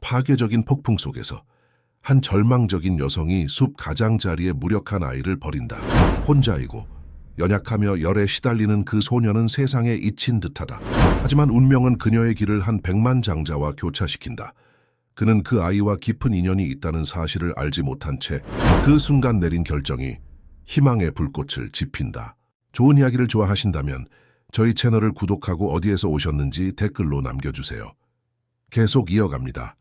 파괴적인 폭풍 속에서 한 절망적인 여성이 숲 가장자리에 무력한 아이를 버린다. 혼자이고 연약하며 열에 시달리는 그 소녀는 세상에 잊힌 듯하다. 하지만 운명은 그녀의 길을 한 백만장자와 교차시킨다. 그는 그 아이와 깊은 인연이 있다는 사실을 알지 못한 채 그 순간 내린 결정이 희망의 불꽃을 지핀다. 좋은 이야기를 좋아하신다면 저희 채널을 구독하고 어디에서 오셨는지 댓글로 남겨주세요. 계속 이어갑니다.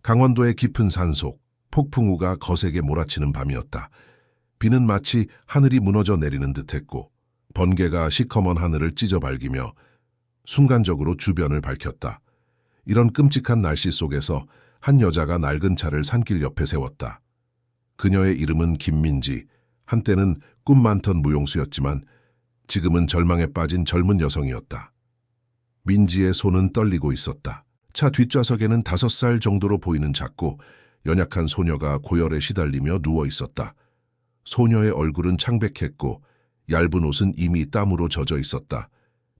강원도의 깊은 산속, 폭풍우가 거세게 몰아치는 밤이었다. 비는 마치 하늘이 무너져 내리는 듯했고 번개가 시커먼 하늘을 찢어발기며 순간적으로 주변을 밝혔다. 이런 끔찍한 날씨 속에서 한 여자가 낡은 차를 산길 옆에 세웠다. 그녀의 이름은 김민지, 한때는 꿈 많던 무용수였지만 지금은 절망에 빠진 젊은 여성이었다. 민지의 손은 떨리고 있었다. 차 뒷좌석에는 5살 정도로 보이는 작고 연약한 소녀가 고열에 시달리며 누워 있었다. 소녀의 얼굴은 창백했고 얇은 옷은 이미 땀으로 젖어 있었다.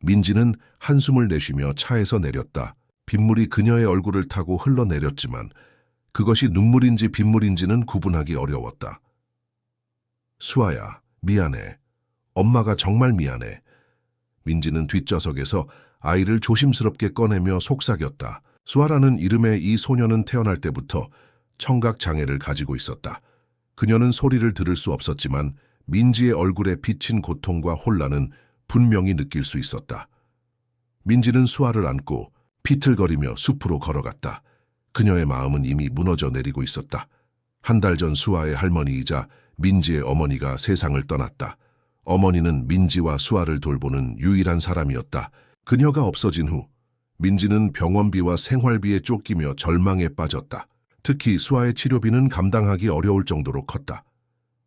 민지는 한숨을 내쉬며 차에서 내렸다. 빗물이 그녀의 얼굴을 타고 흘러내렸지만 그것이 눈물인지 빗물인지는 구분하기 어려웠다. 수아야, 미안해. 엄마가 정말 미안해. 민지는 뒷좌석에서 아이를 조심스럽게 꺼내며 속삭였다. 수아라는 이름의 이 소녀는 태어날 때부터 청각 장애를 가지고 있었다. 그녀는 소리를 들을 수 없었지만 민지의 얼굴에 비친 고통과 혼란은 분명히 느낄 수 있었다. 민지는 수아를 안고 비틀거리며 숲으로 걸어갔다. 그녀의 마음은 이미 무너져 내리고 있었다. 한 달 전 수아의 할머니이자 민지의 어머니가 세상을 떠났다. 어머니는 민지와 수아를 돌보는 유일한 사람이었다. 그녀가 없어진 후 민지는 병원비와 생활비에 쫓기며 절망에 빠졌다. 특히 수아의 치료비는 감당하기 어려울 정도로 컸다.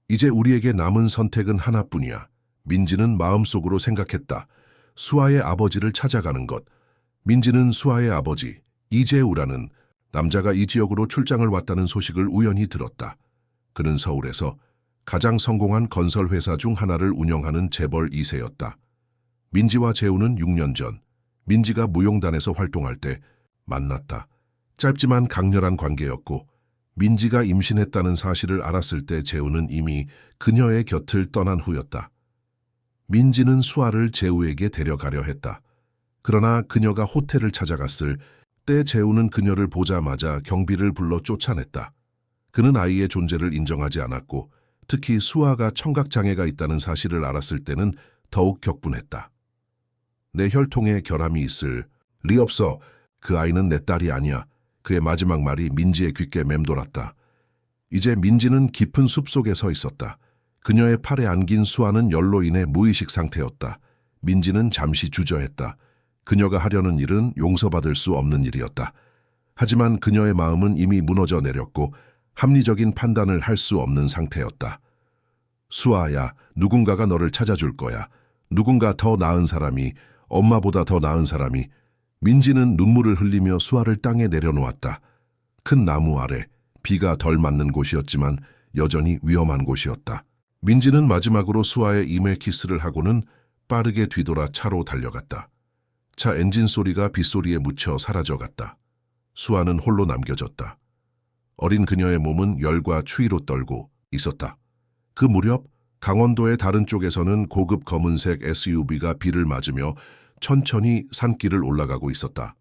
이제 우리에게 남은 선택은 하나뿐이야. 민지는 마음속으로 생각했다. 수아의 아버지를 찾아가는 것. 민지는 수아의 아버지, 이재우라는 남자가 이 지역으로 출장을 왔다는 소식을 우연히 들었다. 그는 서울에서 가장 성공한 건설회사 중 하나를 운영하는 재벌 2세였다. 민지와 재우는 6년 전, 민지가 무용단에서 활동할 때 만났다. 짧지만 강렬한 관계였고 민지가 임신했다는 사실을 알았을 때 재우는 이미 그녀의 곁을 떠난 후였다. 민지는 수아를 재우에게 데려가려 했다. 그러나 그녀가 호텔을 찾아갔을 때 재우는 그녀를 보자마자 경비를 불러 쫓아냈다. 그는 아이의 존재를 인정하지 않았고 특히 수아가 청각장애가 있다는 사실을 알았을 때는 더욱 격분했다. 내 혈통에 결함이 있을 리 없어. 그 아이는 내 딸이 아니야. 그의 마지막 말이 민지의 귓게 맴돌았다. 이제 민지는 깊은 숲속에 서 있었다. 그녀의 팔에 안긴 수아는 열로 인해 무의식 상태였다. 민지는 잠시 주저했다. 그녀가 하려는 일은 용서받을 수 없는 일이었다. 하지만 그녀의 마음은 이미 무너져 내렸고 합리적인 판단을 할 수 없는 상태였다. 수아야, 누군가가 너를 찾아줄 거야. 누군가 더 나은 사람이, 엄마보다 더 나은 사람이. 민지는 눈물을 흘리며 수아를 땅에 내려놓았다. 큰 나무 아래, 비가 덜 맞는 곳이었지만 여전히 위험한 곳이었다. 민지는 마지막으로 수아의 이메 키스를 하고는 빠르게 뒤돌아 차로 달려갔다. 차 엔진 소리가 빗소리에 묻혀 사라져갔다. 수아는 홀로 남겨졌다. 어린 그녀의 몸은 열과 추위로 떨고 있었다. 그 무렵 강원도의 다른 쪽에서는 고급 검은색 SUV가 비를 맞으며 천천히 산길을 올라가고 있었다.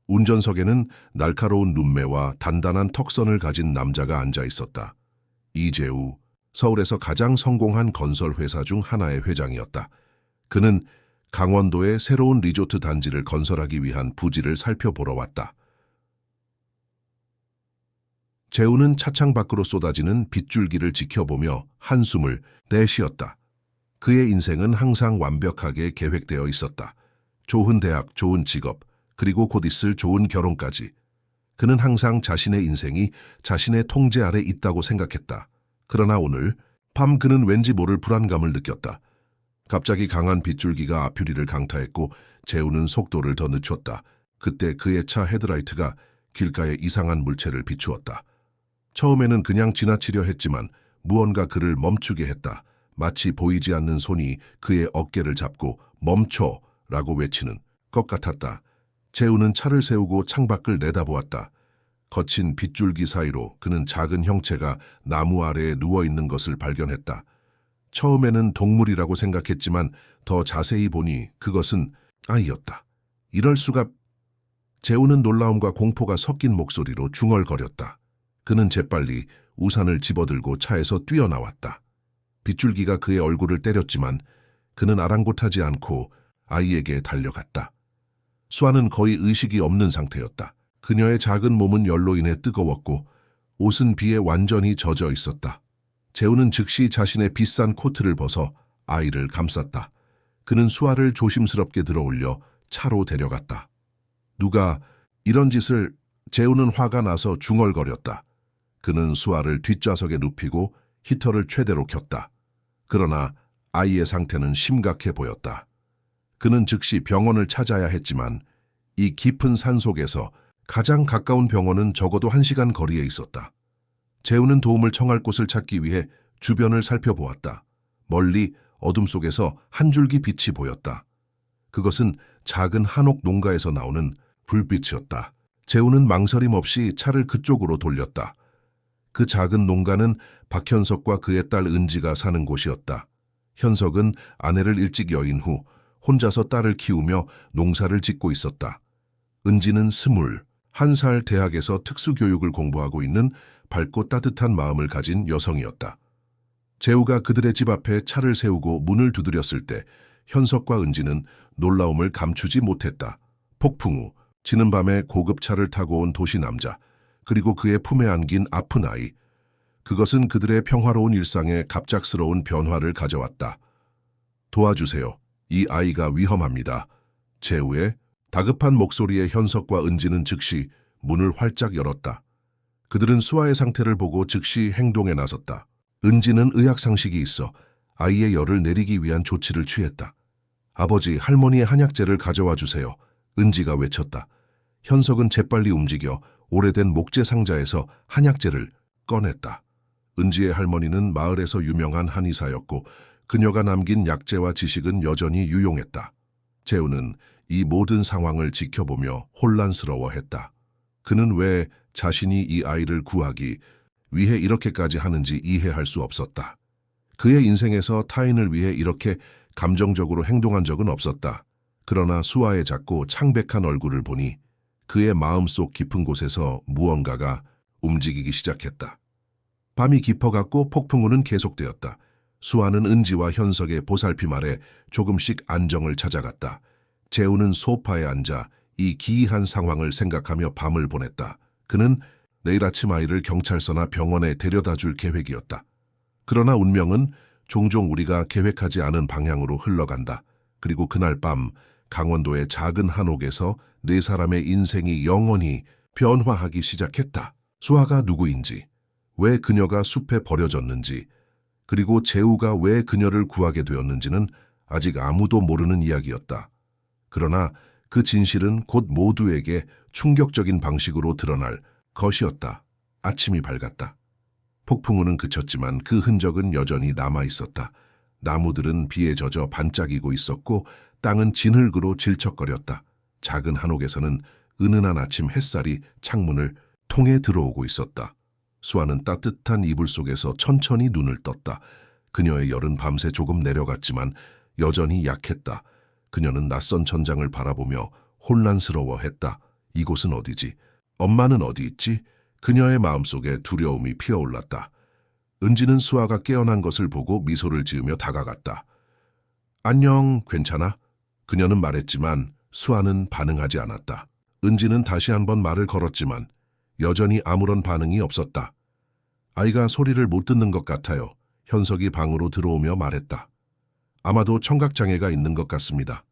운전석에는 날카로운 눈매와 단단한 턱선을 가진 남자가 앉아 있었다. 이재우, 서울에서 가장 성공한 건설회사 중 하나의 회장이었다. 그는 강원도의 새로운 리조트 단지를 건설하기 위한 부지를 살펴보러 왔다. 재우는 차창 밖으로 쏟아지는 빗줄기를 지켜보며 한숨을 내쉬었다. 그의 인생은 항상 완벽하게 계획되어 있었다. 좋은 대학, 좋은 직업, 그리고 곧 있을 좋은 결혼까지. 그는 항상 자신의 인생이 자신의 통제 아래 있다고 생각했다. 그러나 오늘 밤 그는 왠지 모를 불안감을 느꼈다. 갑자기 강한 빗줄기가 앞유리를 강타했고 재우는 속도를 더 늦췄다. 그때 그의 차 헤드라이트가 길가에 이상한 물체를 비추었다. 처음에는 그냥 지나치려 했지만 무언가 그를 멈추게 했다. 마치 보이지 않는 손이 그의 어깨를 잡고 멈춰! 라고 외치는 것 같았다. 재우는 차를 세우고 창밖을 내다보았다. 거친 빗줄기 사이로 그는 작은 형체가 나무 아래에 누워있는 것을 발견했다. 처음에는 동물이라고 생각했지만 더 자세히 보니 그것은 아이였다. 이럴 수가. 재우는 놀라움과 공포가 섞인 목소리로 중얼거렸다. 그는 재빨리 우산을 집어들고 차에서 뛰어나왔다. 빗줄기가 그의 얼굴을 때렸지만 그는 아랑곳하지 않고 아이에게 달려갔다. 수아는 거의 의식이 없는 상태였다. 그녀의 작은 몸은 열로 인해 뜨거웠고 옷은 비에 완전히 젖어 있었다. 재우는 즉시 자신의 비싼 코트를 벗어 아이를 감쌌다. 그는 수아를 조심스럽게 들어올려 차로 데려갔다. 누가 이런 짓을. 재우는 화가 나서 중얼거렸다. 그는 수아를 뒷좌석에 눕히고 히터를 최대로 켰다. 그러나 아이의 상태는 심각해 보였다. 그는 즉시 병원을 찾아야 했지만 이 깊은 산속에서 가장 가까운 병원은 적어도 1시간 거리에 있었다. 재우는 도움을 청할 곳을 찾기 위해 주변을 살펴보았다. 멀리 어둠 속에서 한 줄기 빛이 보였다. 그것은 작은 한옥 농가에서 나오는 불빛이었다. 재우는 망설임 없이 차를 그쪽으로 돌렸다. 그 작은 농가는 박현석과 그의 딸 은지가 사는 곳이었다. 현석은 아내를 일찍 여인 후 혼자서 딸을 키우며 농사를 짓고 있었다. 은지는 21살 대학에서 특수교육을 공부하고 있는 밝고 따뜻한 마음을 가진 여성이었다. 재우가 그들의 집 앞에 차를 세우고 문을 두드렸을 때 현석과 은지는 놀라움을 감추지 못했다. 폭풍 후 지는 밤에 고급차를 타고 온 도시 남자, 그리고 그의 품에 안긴 아픈 아이. 그것은 그들의 평화로운 일상에 갑작스러운 변화를 가져왔다. 도와주세요. 이 아이가 위험합니다. 재우의 다급한 목소리에 현석과 은지는 즉시 문을 활짝 열었다. 그들은 수아의 상태를 보고 즉시 행동에 나섰다. 은지는 의학상식이 있어 아이의 열을 내리기 위한 조치를 취했다. 아버지, 할머니의 한약재를 가져와 주세요. 은지가 외쳤다. 현석은 재빨리 움직여 오래된 목재 상자에서 한약재를 꺼냈다. 은지의 할머니는 마을에서 유명한 한의사였고 그녀가 남긴 약재와 지식은 여전히 유용했다. 재우는 이 모든 상황을 지켜보며 혼란스러워했다. 그는 왜 자신이 이 아이를 구하기 위해 이렇게까지 하는지 이해할 수 없었다. 그의 인생에서 타인을 위해 이렇게 감정적으로 행동한 적은 없었다. 그러나 수아의 작고 창백한 얼굴을 보니 그의 마음속 깊은 곳에서 무언가가 움직이기 시작했다. 밤이 깊어갔고 폭풍우는 계속되었다. 수아는 은지와 현석의 보살핌 아래 조금씩 안정을 찾아갔다. 재우는 소파에 앉아 이 기이한 상황을 생각하며 밤을 보냈다. 그는 내일 아침 아이를 경찰서나 병원에 데려다 줄 계획이었다. 그러나 운명은 종종 우리가 계획하지 않은 방향으로 흘러간다. 그리고 그날 밤 강원도의 작은 한옥에서 4사람의 인생이 영원히 변화하기 시작했다. 수아가 누구인지, 왜 그녀가 숲에 버려졌는지, 그리고 재우가 왜 그녀를 구하게 되었는지는 아직 아무도 모르는 이야기였다. 그러나 그 진실은 곧 모두에게 충격적인 방식으로 드러날 것이었다. 아침이 밝았다. 폭풍우는 그쳤지만 그 흔적은 여전히 남아있었다. 나무들은 비에 젖어 반짝이고 있었고 땅은 진흙으로 질척거렸다. 작은 한옥에서는 은은한 아침 햇살이 창문을 통해 들어오고 있었다. 수아는 따뜻한 이불 속에서 천천히 눈을 떴다. 그녀의 열은 밤새 조금 내려갔지만 여전히 약했다. 그녀는 낯선 천장을 바라보며 혼란스러워했다. 이곳은 어디지? 엄마는 어디 있지? 그녀의 마음속에 두려움이 피어올랐다. 은지는 수아가 깨어난 것을 보고 미소를 지으며 다가갔다. 안녕, 괜찮아? 그녀는 말했지만 수아는 반응하지 않았다. 은지는 다시 한번 말을 걸었지만 여전히 아무런 반응이 없었다. 아이가 소리를 못 듣는 것 같아요. 현석이 방으로 들어오며 말했다. 아마도 청각장애가 있는 것 같습니다.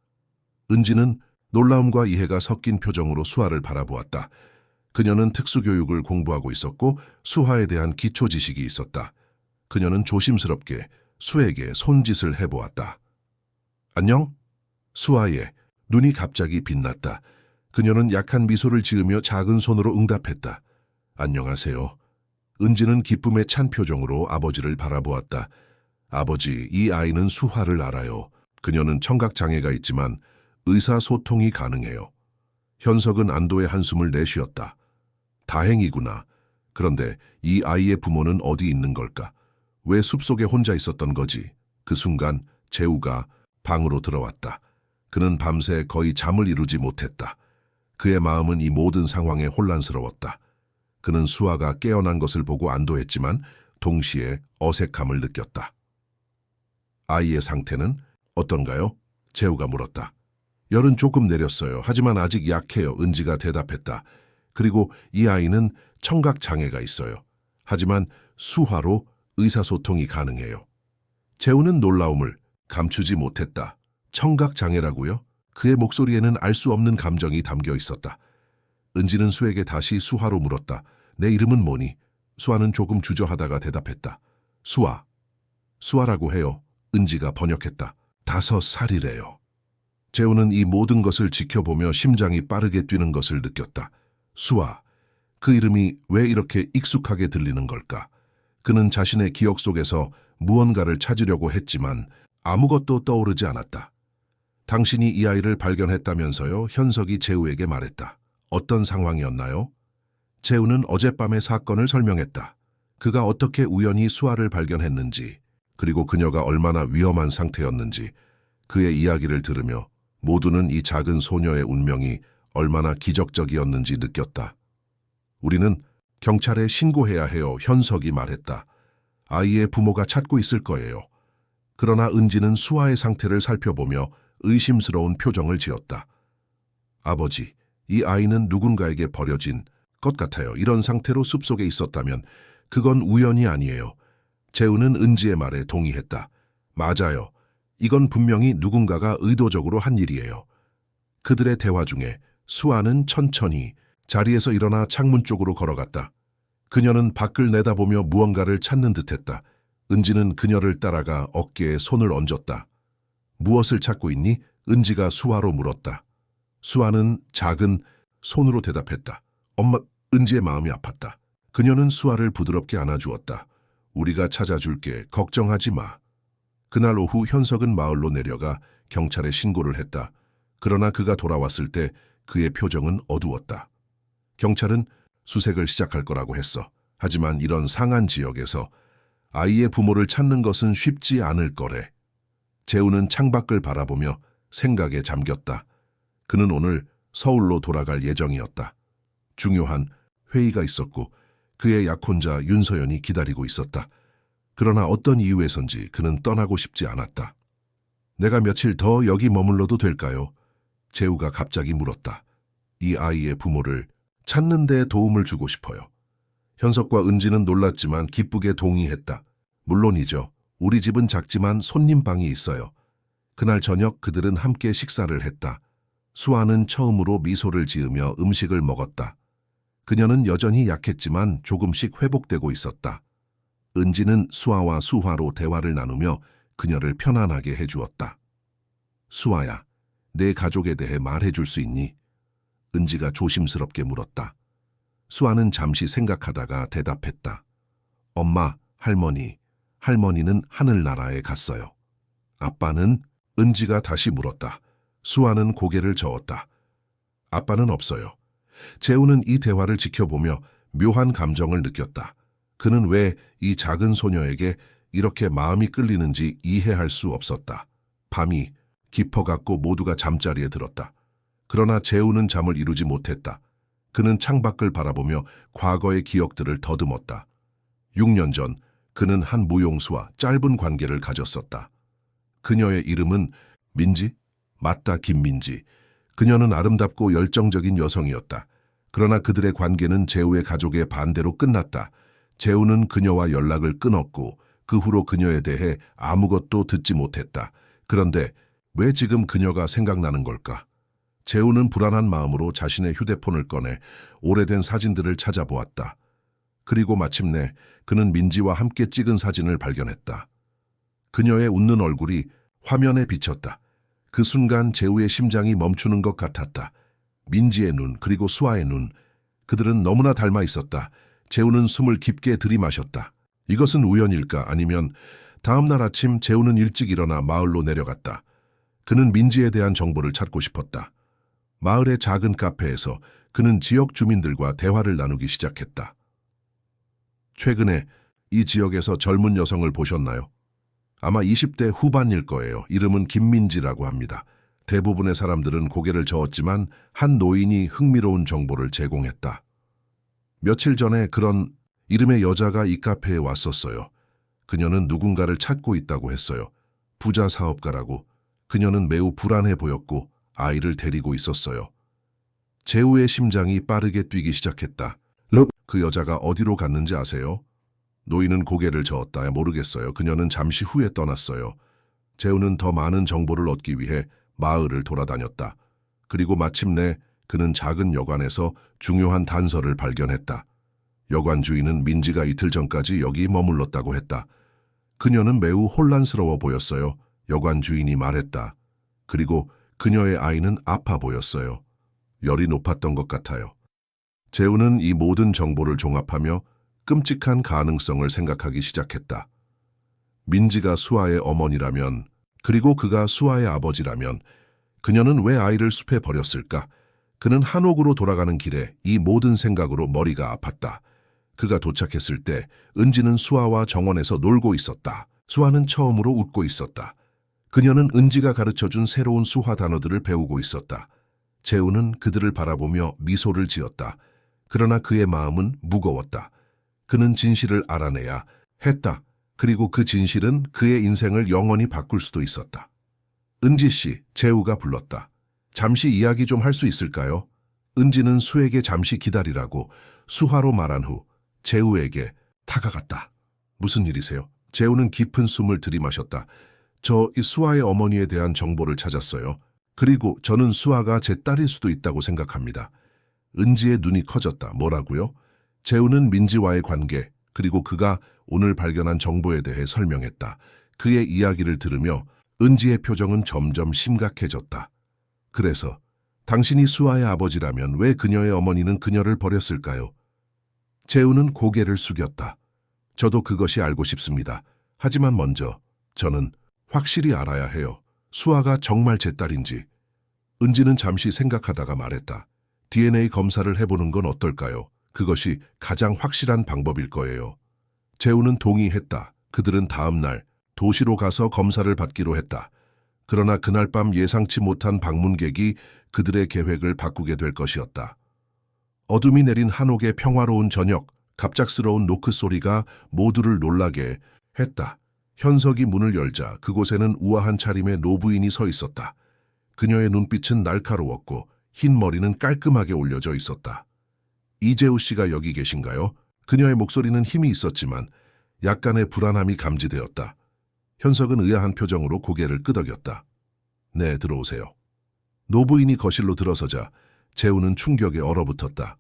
은지는 놀라움과 이해가 섞인 표정으로 수아를 바라보았다. 그녀는 특수교육을 공부하고 있었고 수화에 대한 기초 지식이 있었다. 그녀는 조심스럽게 수에게 손짓을 해보았다. 안녕? 수아의 눈이 갑자기 빛났다. 그녀는 약한 미소를 지으며 작은 손으로 응답했다. 안녕하세요. 은지는 기쁨에 찬 표정으로 아버지를 바라보았다. 아버지, 이 아이는 수화를 알아요. 그녀는 청각장애가 있지만 의사소통이 가능해요. 현석은 안도의 한숨을 내쉬었다. 다행이구나. 그런데 이 아이의 부모는 어디 있는 걸까? 왜 숲속에 혼자 있었던 거지? 그 순간 재우가 방으로 들어왔다. 그는 밤새 거의 잠을 이루지 못했다. 그의 마음은 이 모든 상황에 혼란스러웠다. 그는 수아가 깨어난 것을 보고 안도했지만 동시에 어색함을 느꼈다. 아이의 상태는 어떤가요? 재우가 물었다. 열은 조금 내렸어요. 하지만 아직 약해요. 은지가 대답했다. 그리고 이 아이는 청각 장애가 있어요. 하지만 수화로 의사소통이 가능해요. 재우는 놀라움을 감추지 못했다. 청각 장애라고요? 그의 목소리에는 알 수 없는 감정이 담겨 있었다. 은지는 수에게 다시 수화로 물었다. 내 이름은 뭐니? 수아는 조금 주저하다가 대답했다. 수아. 수아라고 해요. 은지가 번역했다. 5살이래요. 재우는 이 모든 것을 지켜보며 심장이 빠르게 뛰는 것을 느꼈다. 수아. 그 이름이 왜 이렇게 익숙하게 들리는 걸까? 그는 자신의 기억 속에서 무언가를 찾으려고 했지만 아무것도 떠오르지 않았다. 당신이 이 아이를 발견했다면서요? 현석이 재우에게 말했다. 어떤 상황이었나요? 재우는 어젯밤의 사건을 설명했다. 그가 어떻게 우연히 수아를 발견했는지, 그리고 그녀가 얼마나 위험한 상태였는지, 그의 이야기를 들으며 모두는 이 작은 소녀의 운명이 얼마나 기적적이었는지 느꼈다. 우리는 경찰에 신고해야 해요. 현석이 말했다. 아이의 부모가 찾고 있을 거예요. 그러나 은지는 수아의 상태를 살펴보며 의심스러운 표정을 지었다. 아버지, 이 아이는 누군가에게 버려진 것 같아요. 이런 상태로 숲속에 있었다면 그건 우연이 아니에요. 재우는 은지의 말에 동의했다. 맞아요. 이건 분명히 누군가가 의도적으로 한 일이에요. 그들의 대화 중에 수아는 천천히 자리에서 일어나 창문 쪽으로 걸어갔다. 그녀는 밖을 내다보며 무언가를 찾는 듯했다. 은지는 그녀를 따라가 어깨에 손을 얹었다. 무엇을 찾고 있니? 은지가 수아로 물었다. 수아는 작은 손으로 대답했다. 엄마, 은지의 마음이 아팠다. 그녀는 수아를 부드럽게 안아주었다. 우리가 찾아줄게. 걱정하지 마. 그날 오후 현석은 마을로 내려가 경찰에 신고를 했다. 그러나 그가 돌아왔을 때 그의 표정은 어두웠다. 경찰은 수색을 시작할 거라고 했어. 하지만 이런 상한 지역에서 아이의 부모를 찾는 것은 쉽지 않을 거래. 재우는 창밖을 바라보며 생각에 잠겼다. 그는 오늘 서울로 돌아갈 예정이었다. 중요한 회의가 있었고 그의 약혼자 윤서연이 기다리고 있었다. 그러나 어떤 이유에선지 그는 떠나고 싶지 않았다. 내가 며칠 더 여기 머물러도 될까요? 재우가 갑자기 물었다. 이 아이의 부모를 찾는 데 도움을 주고 싶어요. 현석과 은지는 놀랐지만 기쁘게 동의했다. 물론이죠. 우리 집은 작지만 손님 방이 있어요. 그날 저녁 그들은 함께 식사를 했다. 수아는 처음으로 미소를 지으며 음식을 먹었다. 그녀는 여전히 약했지만 조금씩 회복되고 있었다. 은지는 수아와 수화로 대화를 나누며 그녀를 편안하게 해주었다. 수아야, 내 가족에 대해 말해줄 수 있니? 은지가 조심스럽게 물었다. 수아는 잠시 생각하다가 대답했다. 엄마, 할머니는 하늘나라에 갔어요. 아빠는? 은지가 다시 물었다. 수아는 고개를 저었다. 아빠는 없어요. 재우는 이 대화를 지켜보며 묘한 감정을 느꼈다. 그는 왜 이 작은 소녀에게 이렇게 마음이 끌리는지 이해할 수 없었다. 밤이 깊어갔고 모두가 잠자리에 들었다. 그러나 재우는 잠을 이루지 못했다. 그는 창밖을 바라보며 과거의 기억들을 더듬었다. 6년 전 그는 한 무용수와 짧은 관계를 가졌었다. 그녀의 이름은 민지? 맞다, 김민지. 그녀는 아름답고 열정적인 여성이었다. 그러나 그들의 관계는 재우의 가족의 반대로 끝났다. 재우는 그녀와 연락을 끊었고 그 후로 그녀에 대해 아무것도 듣지 못했다. 그런데 왜 지금 그녀가 생각나는 걸까? 재우는 불안한 마음으로 자신의 휴대폰을 꺼내 오래된 사진들을 찾아보았다. 그리고 마침내 그는 민지와 함께 찍은 사진을 발견했다. 그녀의 웃는 얼굴이 화면에 비쳤다. 그 순간 재우의 심장이 멈추는 것 같았다. 민지의 눈, 그리고 수아의 눈. 그들은 너무나 닮아 있었다. 재우는 숨을 깊게 들이마셨다. 이것은 우연일까? 아니면 다음 날 아침 재우는 일찍 일어나 마을로 내려갔다. 그는 민지에 대한 정보를 찾고 싶었다. 마을의 작은 카페에서 그는 지역 주민들과 대화를 나누기 시작했다. 최근에 이 지역에서 젊은 여성을 보셨나요? 아마 20대 후반일 거예요. 이름은 김민지라고 합니다. 대부분의 사람들은 고개를 저었지만 한 노인이 흥미로운 정보를 제공했다. 며칠 전에 그런 이름의 여자가 이 카페에 왔었어요. 그녀는 누군가를 찾고 있다고 했어요. 부자 사업가라고. 그녀는 매우 불안해 보였고 아이를 데리고 있었어요. 재우의 심장이 빠르게 뛰기 시작했다. 그 여자가 어디로 갔는지 아세요? 노인은 고개를 저었다. 모르겠어요. 그녀는 잠시 후에 떠났어요. 재우는 더 많은 정보를 얻기 위해 마을을 돌아다녔다. 그리고 마침내 그는 작은 여관에서 중요한 단서를 발견했다. 여관 주인은 민지가 이틀 전까지 여기 머물렀다고 했다. 그녀는 매우 혼란스러워 보였어요. 여관 주인이 말했다. 그리고 그녀의 아이는 아파 보였어요. 열이 높았던 것 같아요. 재우는 이 모든 정보를 종합하며 끔찍한 가능성을 생각하기 시작했다. 민지가 수아의 어머니라면, 그리고 그가 수아의 아버지라면 그녀는 왜 아이를 숲에 버렸을까? 그는 한옥으로 돌아가는 길에 이 모든 생각으로 머리가 아팠다. 그가 도착했을 때 은지는 수아와 정원에서 놀고 있었다. 수아는 처음으로 웃고 있었다. 그녀는 은지가 가르쳐준 새로운 수화 단어들을 배우고 있었다. 재우는 그들을 바라보며 미소를 지었다. 그러나 그의 마음은 무거웠다. 그는 진실을 알아내야 했다. 그리고 그 진실은 그의 인생을 영원히 바꿀 수도 있었다. 은지 씨, 재우가 불렀다. 잠시 이야기 좀 할 수 있을까요? 은지는 수에게 잠시 기다리라고 수화로 말한 후 재우에게 다가갔다. 무슨 일이세요? 재우는 깊은 숨을 들이마셨다. 저 이 수아의 어머니에 대한 정보를 찾았어요. 그리고 저는 수아가 제 딸일 수도 있다고 생각합니다. 은지의 눈이 커졌다. 뭐라고요? 재우는 민지와의 관계, 그리고 그가 오늘 발견한 정보에 대해 설명했다. 그의 이야기를 들으며 은지의 표정은 점점 심각해졌다. 그래서 당신이 수아의 아버지라면 왜 그녀의 어머니는 그녀를 버렸을까요? 재우는 고개를 숙였다. 저도 그것이 알고 싶습니다. 하지만 먼저 저는 확실히 알아야 해요. 수아가 정말 제 딸인지. 은지는 잠시 생각하다가 말했다. DNA 검사를 해보는 건 어떨까요? 그것이 가장 확실한 방법일 거예요. 재우는 동의했다. 그들은 다음 날 도시로 가서 검사를 받기로 했다. 그러나 그날 밤 예상치 못한 방문객이 그들의 계획을 바꾸게 될 것이었다. 어둠이 내린 한옥의 평화로운 저녁, 갑작스러운 노크 소리가 모두를 놀라게 했다. 현석이 문을 열자 그곳에는 우아한 차림의 노부인이 서 있었다. 그녀의 눈빛은 날카로웠고 흰 머리는 깔끔하게 올려져 있었다. 이재우 씨가 여기 계신가요? 그녀의 목소리는 힘이 있었지만 약간의 불안함이 감지되었다. 현석은 의아한 표정으로 고개를 끄덕였다. 네, 들어오세요. 노부인이 거실로 들어서자 재우는 충격에 얼어붙었다.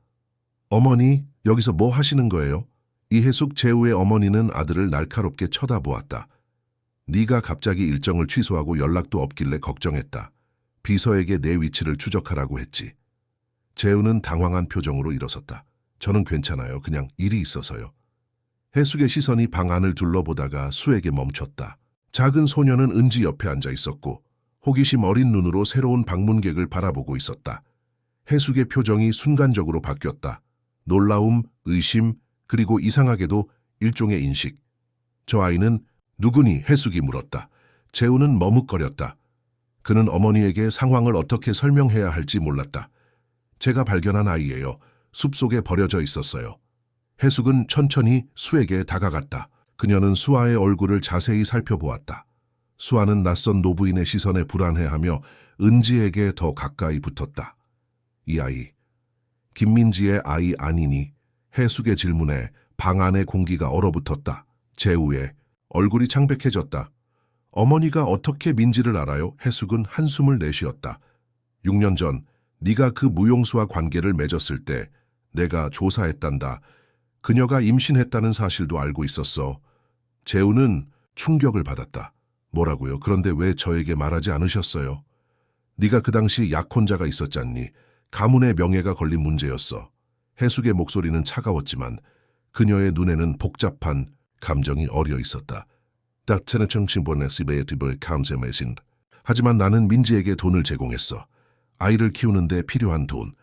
어머니, 여기서 뭐 하시는 거예요? 이해숙 재우의 어머니는 아들을 날카롭게 쳐다보았다. 네가 갑자기 일정을 취소하고 연락도 없길래 걱정했다. 비서에게 내 위치를 추적하라고 했지. 재우는 당황한 표정으로 일어섰다. 저는 괜찮아요. 그냥 일이 있어서요. 해숙의 시선이 방 안을 둘러보다가 수에게 멈췄다. 작은 소녀는 은지 옆에 앉아 있었고 호기심 어린 눈으로 새로운 방문객을 바라보고 있었다. 해숙의 표정이 순간적으로 바뀌었다. 놀라움, 의심, 그리고 이상하게도 일종의 인식. 저 아이는 누구니? 해숙이 물었다. 재우는 머뭇거렸다. 그는 어머니에게 상황을 어떻게 설명해야 할지 몰랐다. 제가 발견한 아이예요. 숲속에 버려져 있었어요. 해숙은 천천히 수에게 다가갔다. 그녀는 수아의 얼굴을 자세히 살펴보았다. 수아는 낯선 노부인의 시선에 불안해하며 은지에게 더 가까이 붙었다. 이 아이, 김민지의 아이 아니니? 해숙의 질문에 방 안의 공기가 얼어붙었다. 재우의 얼굴이 창백해졌다. 어머니가 어떻게 민지를 알아요? 해숙은 한숨을 내쉬었다. 6년 전 네가 그 무용수와 관계를 맺었을 때 내가 조사했단다. 그녀가 임신했다는 사실도 알고 있었어. 재우는 충격을 받았다. 뭐라고요? 그런데 왜 저에게 말하지 않으셨어요? 네가 그 당시 약혼자가 있었잖니. 가문의 명예가 걸린 문제였어. 해숙의 목소리는 차가웠지만 그녀의 눈에는 복잡한 감정이 어려 있었다. 하지만 나는 민지에게 돈을 제공했어. 아이를 키우는데 필요한 돈.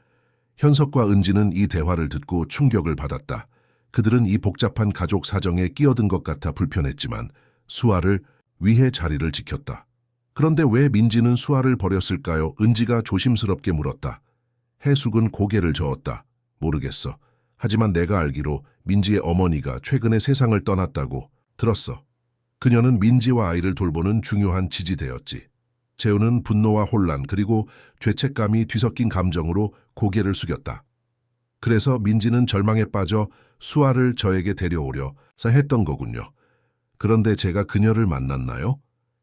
현석과 은지는 이 대화를 듣고 충격을 받았다. 그들은 이 복잡한 가족 사정에 끼어든 것 같아 불편했지만 수아를 위해 자리를 지켰다. 그런데 왜 민지는 수아를 버렸을까요? 은지가 조심스럽게 물었다. 해숙은 고개를 저었다. 모르겠어. 하지만 내가 알기로 민지의 어머니가 최근에 세상을 떠났다고 들었어. 그녀는 민지와 아이를 돌보는 중요한 지지대였지. 재우는 분노와 혼란 그리고 죄책감이 뒤섞인 감정으로 고개를 숙였다. 그래서 민지는 절망에 빠져 수아를 저에게 데려오려 했던 거군요. 그런데 제가 그녀를 만났나요?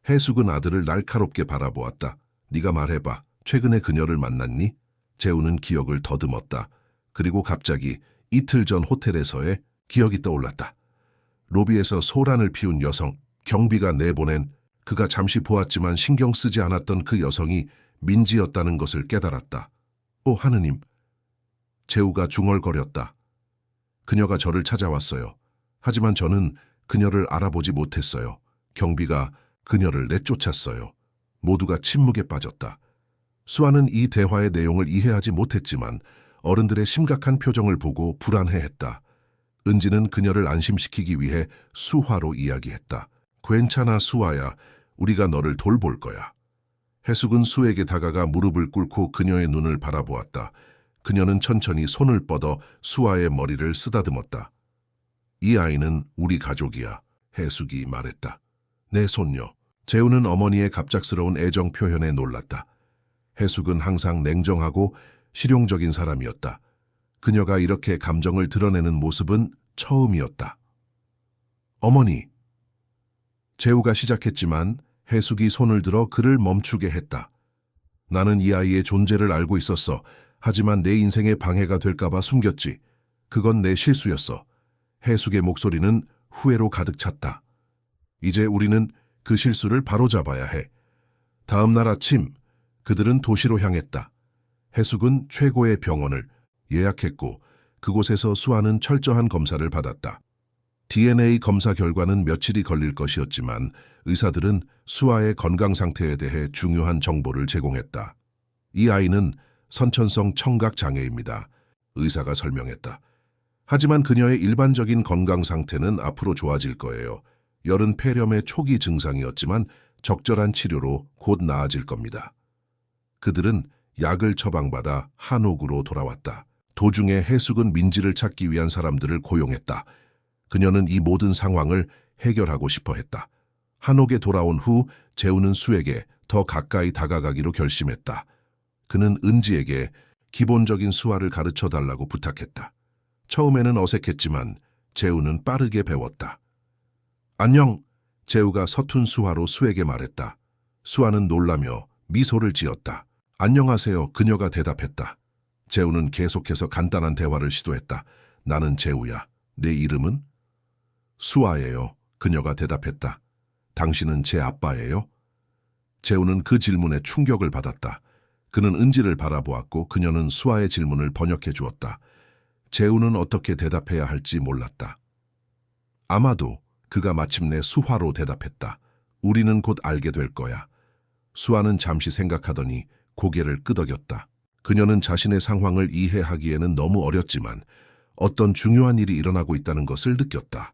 해숙은 아들을 날카롭게 바라보았다. 네가 말해봐. 최근에 그녀를 만났니? 재우는 기억을 더듬었다. 그리고 갑자기 이틀 전 호텔에서의 기억이 떠올랐다. 로비에서 소란을 피운 여성, 경비가 내보낸 그가 잠시 보았지만 신경 쓰지 않았던 그 여성이 민지였다는 것을 깨달았다. 오 하느님. 재우가 중얼거렸다. 그녀가 저를 찾아왔어요. 하지만 저는 그녀를 알아보지 못했어요. 경비가 그녀를 내쫓았어요. 모두가 침묵에 빠졌다. 수아는 이 대화의 내용을 이해하지 못했지만 어른들의 심각한 표정을 보고 불안해했다. 은지는 그녀를 안심시키기 위해 수화로 이야기했다. 괜찮아 수아야. 우리가 너를 돌볼 거야. 해숙은 수에게 다가가 무릎을 꿇고 그녀의 눈을 바라보았다. 그녀는 천천히 손을 뻗어 수아의 머리를 쓰다듬었다. 이 아이는 우리 가족이야. 해숙이 말했다. 내 손녀. 재우는 어머니의 갑작스러운 애정 표현에 놀랐다. 해숙은 항상 냉정하고 실용적인 사람이었다. 그녀가 이렇게 감정을 드러내는 모습은 처음이었다. 어머니. 재우가 시작했지만 해숙이 손을 들어 그를 멈추게 했다. 나는 이 아이의 존재를 알고 있었어. 하지만 내 인생에 방해가 될까봐 숨겼지. 그건 내 실수였어. 해숙의 목소리는 후회로 가득 찼다. 이제 우리는 그 실수를 바로잡아야 해. 다음 날 아침 그들은 도시로 향했다. 해숙은 최고의 병원을 예약했고 그곳에서 수아는 철저한 검사를 받았다. DNA 검사 결과는 며칠이 걸릴 것이었지만 의사들은 수아의 건강 상태에 대해 중요한 정보를 제공했다. 이 아이는 선천성 청각 장애입니다. 의사가 설명했다. 하지만 그녀의 일반적인 건강 상태는 앞으로 좋아질 거예요. 열은 폐렴의 초기 증상이었지만 적절한 치료로 곧 나아질 겁니다. 그들은 약을 처방받아 한옥으로 돌아왔다. 도중에 해숙은 민지를 찾기 위한 사람들을 고용했다. 그녀는 이 모든 상황을 해결하고 싶어 했다. 한옥에 돌아온 후 재우는 수에게 더 가까이 다가가기로 결심했다. 그는 은지에게 기본적인 수화를 가르쳐 달라고 부탁했다. 처음에는 어색했지만 재우는 빠르게 배웠다. 안녕, 재우가 서툰 수화로 수에게 말했다. 수아는 놀라며 미소를 지었다. 안녕하세요, 그녀가 대답했다. 재우는 계속해서 간단한 대화를 시도했다. 나는 재우야. 내 이름은? 수아예요. 그녀가 대답했다. 당신은 제 아빠예요? 재우는 그 질문에 충격을 받았다. 그는 은지를 바라보았고 그녀는 수아의 질문을 번역해 주었다. 재우는 어떻게 대답해야 할지 몰랐다. 아마도 그가 마침내 수화로 대답했다. 우리는 곧 알게 될 거야. 수아는 잠시 생각하더니 고개를 끄덕였다. 그녀는 자신의 상황을 이해하기에는 너무 어렸지만 어떤 중요한 일이 일어나고 있다는 것을 느꼈다.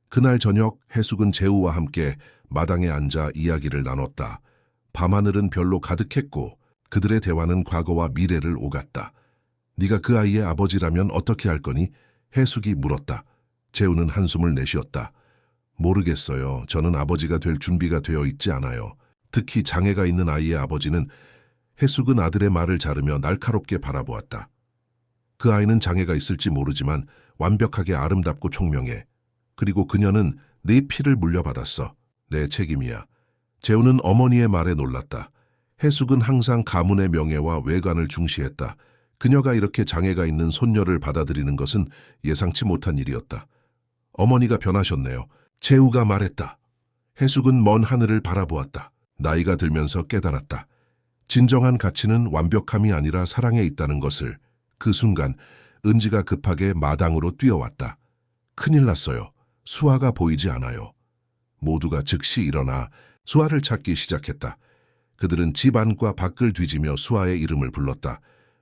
그날 저녁 해숙은 재우와 함께 마당에 앉아 이야기를 나눴다. 밤하늘은 별로 가득했고 그들의 대화는 과거와 미래를 오갔다. 네가 그 아이의 아버지라면 어떻게 할 거니? 해숙이 물었다. 재우는 한숨을 내쉬었다. 모르겠어요. 저는 아버지가 될 준비가 되어 있지 않아요. 특히 장애가 있는 아이의 아버지는. 해숙은 아들의 말을 자르며 날카롭게 바라보았다. 그 아이는 장애가 있을지 모르지만 완벽하게 아름답고 총명해. 그리고 그녀는 네 피를 물려받았어. 내 책임이야. 재우는 어머니의 말에 놀랐다. 해숙은 항상 가문의 명예와 외관을 중시했다. 그녀가 이렇게 장애가 있는 손녀를 받아들이는 것은 예상치 못한 일이었다. 어머니가 변하셨네요. 재우가 말했다. 해숙은 먼 하늘을 바라보았다. 나이가 들면서 깨달았다. 진정한 가치는 완벽함이 아니라 사랑에 있다는 것을. 그 순간 은지가 급하게 마당으로 뛰어왔다. 큰일 났어요. 수아가 보이지 않아요. 모두가 즉시 일어나 수아를 찾기 시작했다. 그들은 집 안과 밖을 뒤지며 수아의 이름을 불렀다.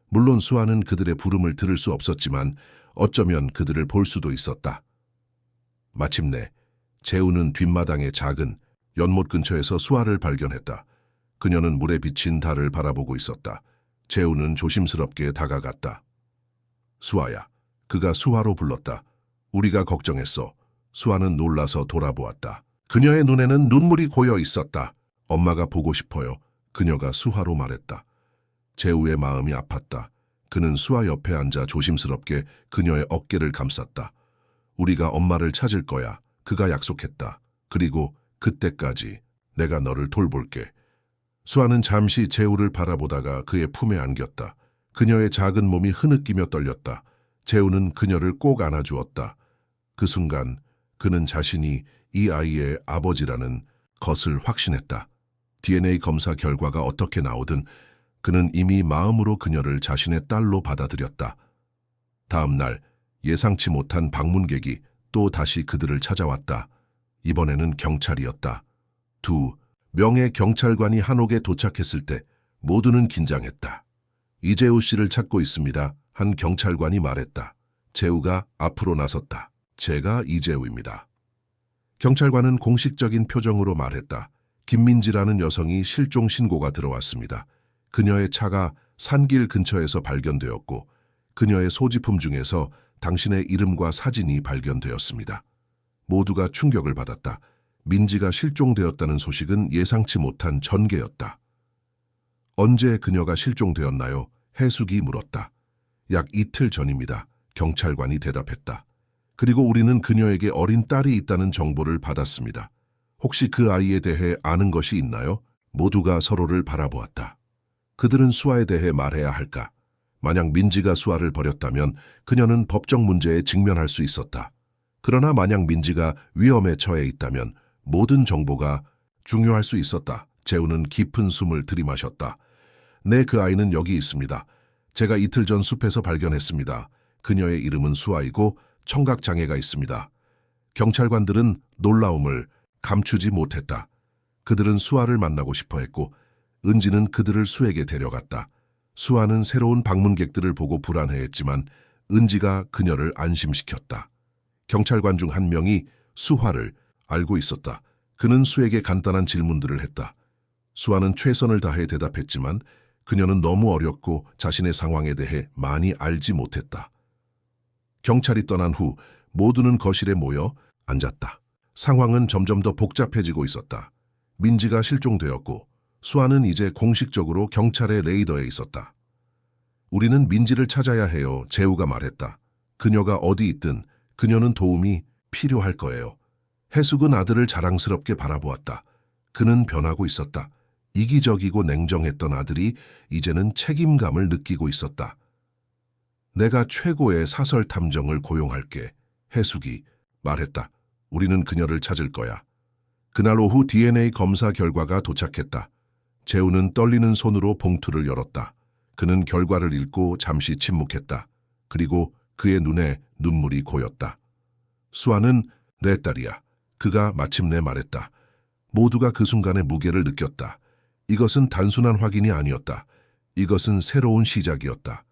물론 수아는 그들의 부름을 들을 수 없었지만 어쩌면 그들을 볼 수도 있었다. 마침내 재우는 뒷마당의 작은 연못 근처에서 수아를 발견했다. 그녀는 물에 비친 달을 바라보고 있었다. 재우는 조심스럽게 다가갔다. 수아야. 그가 수아로 불렀다. 우리가 걱정했어. 수아는 놀라서 돌아보았다. 그녀의 눈에는 눈물이 고여 있었다. 엄마가 보고 싶어요. 그녀가 수아로 말했다. 재우의 마음이 아팠다. 그는 수아 옆에 앉아 조심스럽게 그녀의 어깨를 감쌌다. 우리가 엄마를 찾을 거야. 그가 약속했다. 그리고 그때까지 내가 너를 돌볼게. 수아는 잠시 재우를 바라보다가 그의 품에 안겼다. 그녀의 작은 몸이 흐느끼며 떨렸다. 재우는 그녀를 꼭 안아주었다. 그 순간 그는 자신이 이 아이의 아버지라는 것을 확신했다. DNA 검사 결과가 어떻게 나오든 그는 이미 마음으로 그녀를 자신의 딸로 받아들였다. 다음 날 예상치 못한 방문객이 또 다시 그들을 찾아왔다. 이번에는 경찰이었다. 2명의 경찰관이 한옥에 도착했을 때 모두는 긴장했다. 이재우 씨를 찾고 있습니다. 한 경찰관이 말했다. 재우가 앞으로 나섰다. 제가 이재우입니다. 경찰관은 공식적인 표정으로 말했다. 김민지라는 여성이 실종 신고가 들어왔습니다. 그녀의 차가 산길 근처에서 발견되었고 그녀의 소지품 중에서 당신의 이름과 사진이 발견되었습니다. 모두가 충격을 받았다. 민지가 실종되었다는 소식은 예상치 못한 전개였다. 언제 그녀가 실종되었나요? 해숙이 물었다. 약 이틀 전입니다. 경찰관이 대답했다. 그리고 우리는 그녀에게 어린 딸이 있다는 정보를 받았습니다. 혹시 그 아이에 대해 아는 것이 있나요? 모두가 서로를 바라보았다. 그들은 수아에 대해 말해야 할까? 만약 민지가 수아를 버렸다면 그녀는 법적 문제에 직면할 수 있었다. 그러나 만약 민지가 위험에 처해 있다면 모든 정보가 중요할 수 있었다. 재우는 깊은 숨을 들이마셨다. 네, 그 아이는 여기 있습니다. 제가 이틀 전 숲에서 발견했습니다. 그녀의 이름은 수아이고 청각장애가 있습니다. 경찰관들은 놀라움을 감추지 못했다. 그들은 수아를 만나고 싶어 했고 은지는 그들을 수에게 데려갔다. 수아는 새로운 방문객들을 보고 불안해했지만 은지가 그녀를 안심시켰다. 경찰관 중 한 명이 수아를 알고 있었다. 그는 수에게 간단한 질문들을 했다. 수아는 최선을 다해 대답했지만 그녀는 너무 어렵고 자신의 상황에 대해 많이 알지 못했다. 경찰이 떠난 후 모두는 거실에 모여 앉았다. 상황은 점점 더 복잡해지고 있었다. 민지가 실종되었고 수아는 이제 공식적으로 경찰의 레이더에 있었다. 우리는 민지를 찾아야 해요. 재우가 말했다. 그녀가 어디 있든 그녀는 도움이 필요할 거예요. 해숙은 아들을 자랑스럽게 바라보았다. 그는 변하고 있었다. 이기적이고 냉정했던 아들이 이제는 책임감을 느끼고 있었다. 내가 최고의 사설 탐정을 고용할게. 해숙이 말했다. 우리는 그녀를 찾을 거야. 그날 오후 DNA 검사 결과가 도착했다. 재우는 떨리는 손으로 봉투를 열었다. 그는 결과를 읽고 잠시 침묵했다. 그리고 그의 눈에 눈물이 고였다. 수아는 내 딸이야. 그가 마침내 말했다. 모두가 그 순간의 무게를 느꼈다. 이것은 단순한 확인이 아니었다. 이것은 새로운 시작이었다.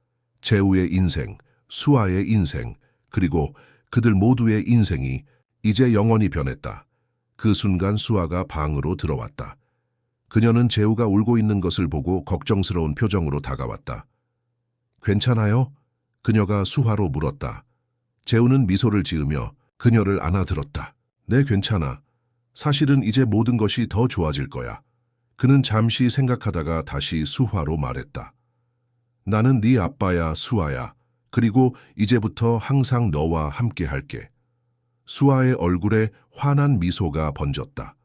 재우의 인생, 수아의 인생, 그리고 그들 모두의 인생이 이제 영원히 변했다. 그 순간 수아가 방으로 들어왔다. 그녀는 재우가 울고 있는 것을 보고 걱정스러운 표정으로 다가왔다. 괜찮아요? 그녀가 수아로 물었다. 재우는 미소를 지으며 그녀를 안아들었다. 네, 괜찮아. 사실은 이제 모든 것이 더 좋아질 거야. 그는 잠시 생각하다가 다시 수아로 말했다. 나는 네 아빠야, 수아야. 그리고 이제부터 항상 너와 함께 할게. 수아의 얼굴에 환한 미소가 번졌다.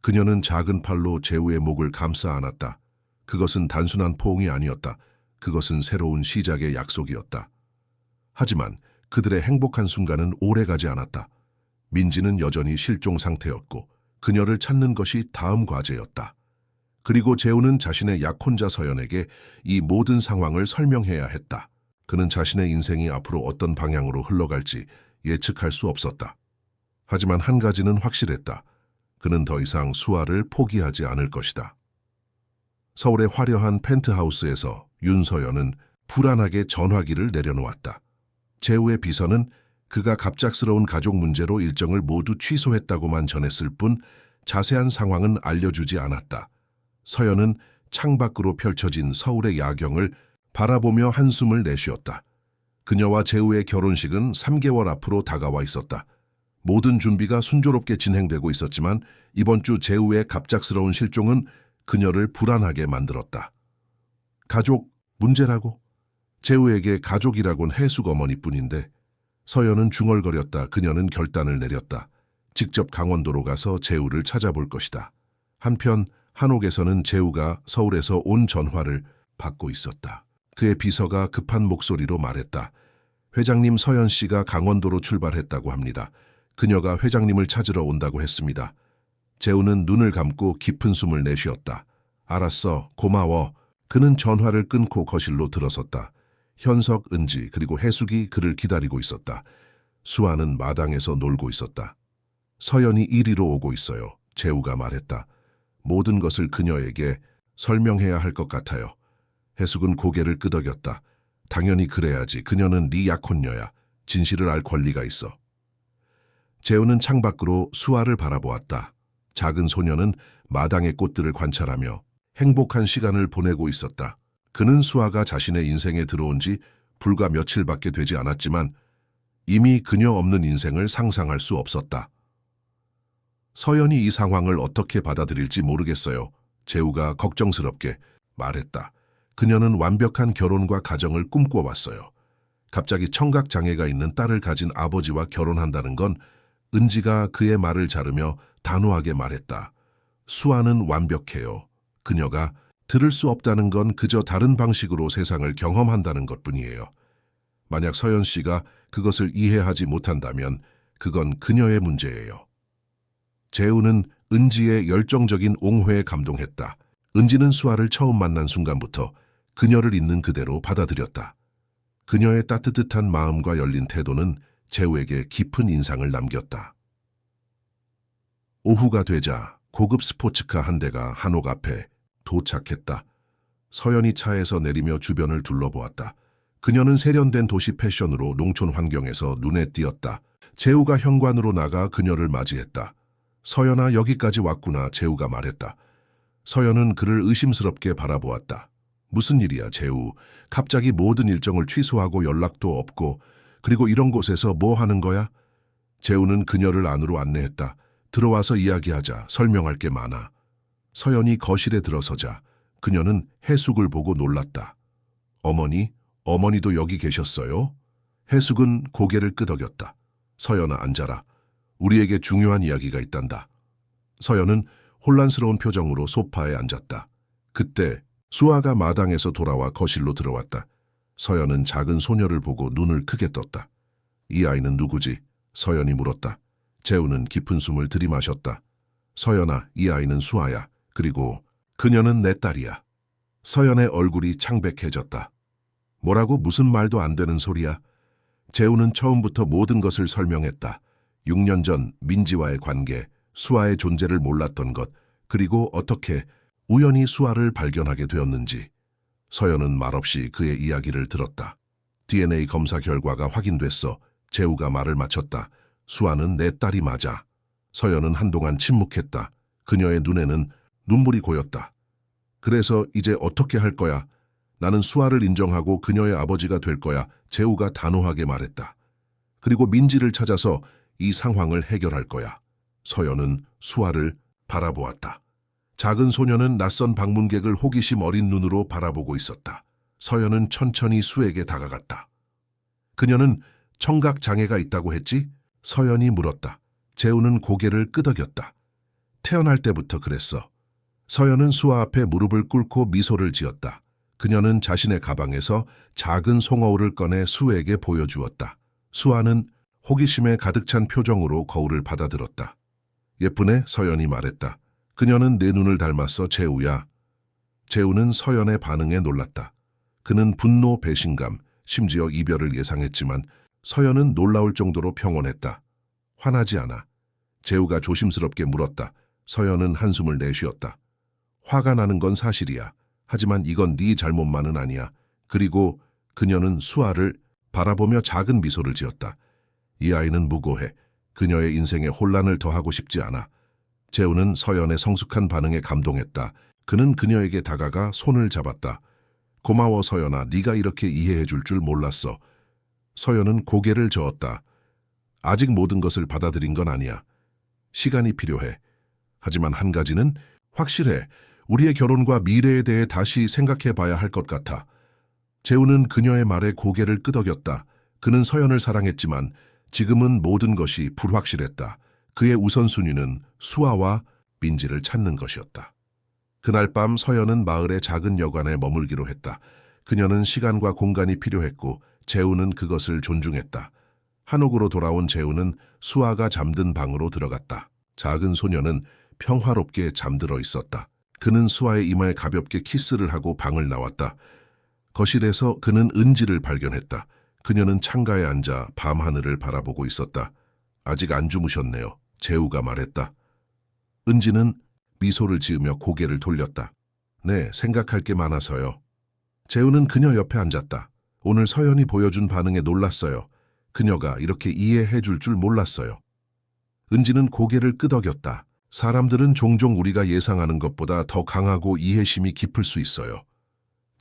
그녀는 작은 팔로 재우의 목을 감싸 안았다. 그것은 단순한 포옹이 아니었다. 그것은 새로운 시작의 약속이었다. 하지만 그들의 행복한 순간은 오래가지 않았다. 민지는 여전히 실종 상태였고 그녀를 찾는 것이 다음 과제였다. 그리고 재우는 자신의 약혼자 서연에게 이 모든 상황을 설명해야 했다. 그는 자신의 인생이 앞으로 어떤 방향으로 흘러갈지 예측할 수 없었다. 하지만 한 가지는 확실했다. 그는 더 이상 수아를 포기하지 않을 것이다. 서울의 화려한 펜트하우스에서 윤서연은 불안하게 전화기를 내려놓았다. 재우의 비서는 그가 갑작스러운 가족 문제로 일정을 모두 취소했다고만 전했을 뿐 자세한 상황은 알려주지 않았다. 서연은 창밖으로 펼쳐진 서울의 야경을 바라보며 한숨을 내쉬었다. 그녀와 재우의 결혼식은 3개월 앞으로 다가와 있었다. 모든 준비가 순조롭게 진행되고 있었지만 이번 주 재우의 갑작스러운 실종은 그녀를 불안하게 만들었다. 가족 문제라고? 재우에게 가족이라곤 해숙 어머니뿐인데. 서연은 중얼거렸다. 그녀는 결단을 내렸다. 직접 강원도로 가서 재우를 찾아볼 것이다. 한편 한옥에서는 재우가 서울에서 온 전화를 받고 있었다. 그의 비서가 급한 목소리로 말했다. 회장님, 서연 씨가 강원도로 출발했다고 합니다. 그녀가 회장님을 찾으러 온다고 했습니다. 재우는 눈을 감고 깊은 숨을 내쉬었다. 알았어, 고마워. 그는 전화를 끊고 거실로 들어섰다. 현석, 은지 그리고 해숙이 그를 기다리고 있었다. 수아는 마당에서 놀고 있었다. 서연이 이리로 오고 있어요. 재우가 말했다. 모든 것을 그녀에게 설명해야 할 것 같아요. 해숙은 고개를 끄덕였다. 당연히 그래야지. 그녀는 네 약혼녀야. 진실을 알 권리가 있어. 재우는 창밖으로 수아를 바라보았다. 작은 소녀는 마당의 꽃들을 관찰하며 행복한 시간을 보내고 있었다. 그는 수아가 자신의 인생에 들어온 지 불과 며칠밖에 되지 않았지만 이미 그녀 없는 인생을 상상할 수 없었다. 서연이 이 상황을 어떻게 받아들일지 모르겠어요. 재우가 걱정스럽게 말했다. 그녀는 완벽한 결혼과 가정을 꿈꿔왔어요. 갑자기 청각장애가 있는 딸을 가진 아버지와 결혼한다는 건. 은지가 그의 말을 자르며 단호하게 말했다. 수아는 완벽해요. 그녀가 들을 수 없다는 건 그저 다른 방식으로 세상을 경험한다는 것뿐이에요. 만약 서연 씨가 그것을 이해하지 못한다면 그건 그녀의 문제예요. 재우는 은지의 열정적인 옹호에 감동했다. 은지는 수아를 처음 만난 순간부터 그녀를 있는 그대로 받아들였다. 그녀의 따뜻한 마음과 열린 태도는 재우에게 깊은 인상을 남겼다. 오후가 되자 고급 스포츠카 한 대가 한옥 앞에 도착했다. 서연이 차에서 내리며 주변을 둘러보았다. 그녀는 세련된 도시 패션으로 농촌 환경에서 눈에 띄었다. 재우가 현관으로 나가 그녀를 맞이했다. 서연아, 여기까지 왔구나. 재우가 말했다. 서연은 그를 의심스럽게 바라보았다. 무슨 일이야, 재우. 갑자기 모든 일정을 취소하고 연락도 없고 그리고 이런 곳에서 뭐 하는 거야? 재우는 그녀를 안으로 안내했다. 들어와서 이야기하자. 설명할 게 많아. 서연이 거실에 들어서자 그녀는 해숙을 보고 놀랐다. 어머니? 어머니도 여기 계셨어요? 해숙은 고개를 끄덕였다. 서연아, 앉아라. 우리에게 중요한 이야기가 있단다. 서연은 혼란스러운 표정으로 소파에 앉았다. 그때 수아가 마당에서 돌아와 거실로 들어왔다. 서연은 작은 소녀를 보고 눈을 크게 떴다. 이 아이는 누구지? 서연이 물었다. 재우는 깊은 숨을 들이마셨다. 서연아, 이 아이는 수아야. 그리고 그녀는 내 딸이야. 서연의 얼굴이 창백해졌다. 뭐라고? 무슨 말도 안 되는 소리야? 재우는 처음부터 모든 것을 설명했다. 6년 전 민지와의 관계, 수아의 존재를 몰랐던 것, 그리고 어떻게 우연히 수아를 발견하게 되었는지. 서연은 말없이 그의 이야기를 들었다. DNA 검사 결과가 확인됐어. 재우가 말을 마쳤다. 수아는 내 딸이 맞아. 서연은 한동안 침묵했다. 그녀의 눈에는 눈물이 고였다. 그래서 이제 어떻게 할 거야? 나는 수아를 인정하고 그녀의 아버지가 될 거야. 재우가 단호하게 말했다. 그리고 민지를 찾아서 이 상황을 해결할 거야. 서연은 수아를 바라보았다. 작은 소녀는 낯선 방문객을 호기심 어린 눈으로 바라보고 있었다. 서연은 천천히 수에게 다가갔다. 그녀는 청각 장애가 있다고 했지? 서연이 물었다. 재우는 고개를 끄덕였다. 태어날 때부터 그랬어. 서연은 수아 앞에 무릎을 꿇고 미소를 지었다. 그녀는 자신의 가방에서 작은 송어울을 꺼내 수에게 보여주었다. 수아는 호기심에 가득 찬 표정으로 거울을 받아들었다. 예쁘네, 서연이 말했다. 그녀는 내 눈을 닮았어, 재우야. 재우는 서연의 반응에 놀랐다. 그는 분노, 배신감, 심지어 이별을 예상했지만 서연은 놀라울 정도로 평온했다. 화나지 않아. 재우가 조심스럽게 물었다. 서연은 한숨을 내쉬었다. 화가 나는 건 사실이야. 하지만 이건 네 잘못만은 아니야. 그리고 그녀는 수아를 바라보며 작은 미소를 지었다. 이 아이는 무고해. 그녀의 인생에 혼란을 더하고 싶지 않아. 재우는 서연의 성숙한 반응에 감동했다. 그는 그녀에게 다가가 손을 잡았다. 고마워 서연아, 네가 이렇게 이해해 줄 줄 몰랐어. 서연은 고개를 저었다. 아직 모든 것을 받아들인 건 아니야. 시간이 필요해. 하지만 한 가지는 확실해. 우리의 결혼과 미래에 대해 다시 생각해 봐야 할 것 같아. 재우는 그녀의 말에 고개를 끄덕였다. 그는 서연을 사랑했지만 지금은 모든 것이 불확실했다. 그의 우선순위는 수아와 민지를 찾는 것이었다. 그날 밤 서연은 마을의 작은 여관에 머물기로 했다. 그녀는 시간과 공간이 필요했고 재우는 그것을 존중했다. 한옥으로 돌아온 재우는 수아가 잠든 방으로 들어갔다. 작은 소녀는 평화롭게 잠들어 있었다. 그는 수아의 이마에 가볍게 키스를 하고 방을 나왔다. 거실에서 그는 은지를 발견했다. 그녀는 창가에 앉아 밤하늘을 바라보고 있었다. 아직 안 주무셨네요. 재우가 말했다. 은지는 미소를 지으며 고개를 돌렸다. 네, 생각할 게 많아서요. 재우는 그녀 옆에 앉았다. 오늘 서연이 보여준 반응에 놀랐어요. 그녀가 이렇게 이해해 줄 줄 몰랐어요. 은지는 고개를 끄덕였다. 사람들은 종종 우리가 예상하는 것보다 더 강하고 이해심이 깊을 수 있어요.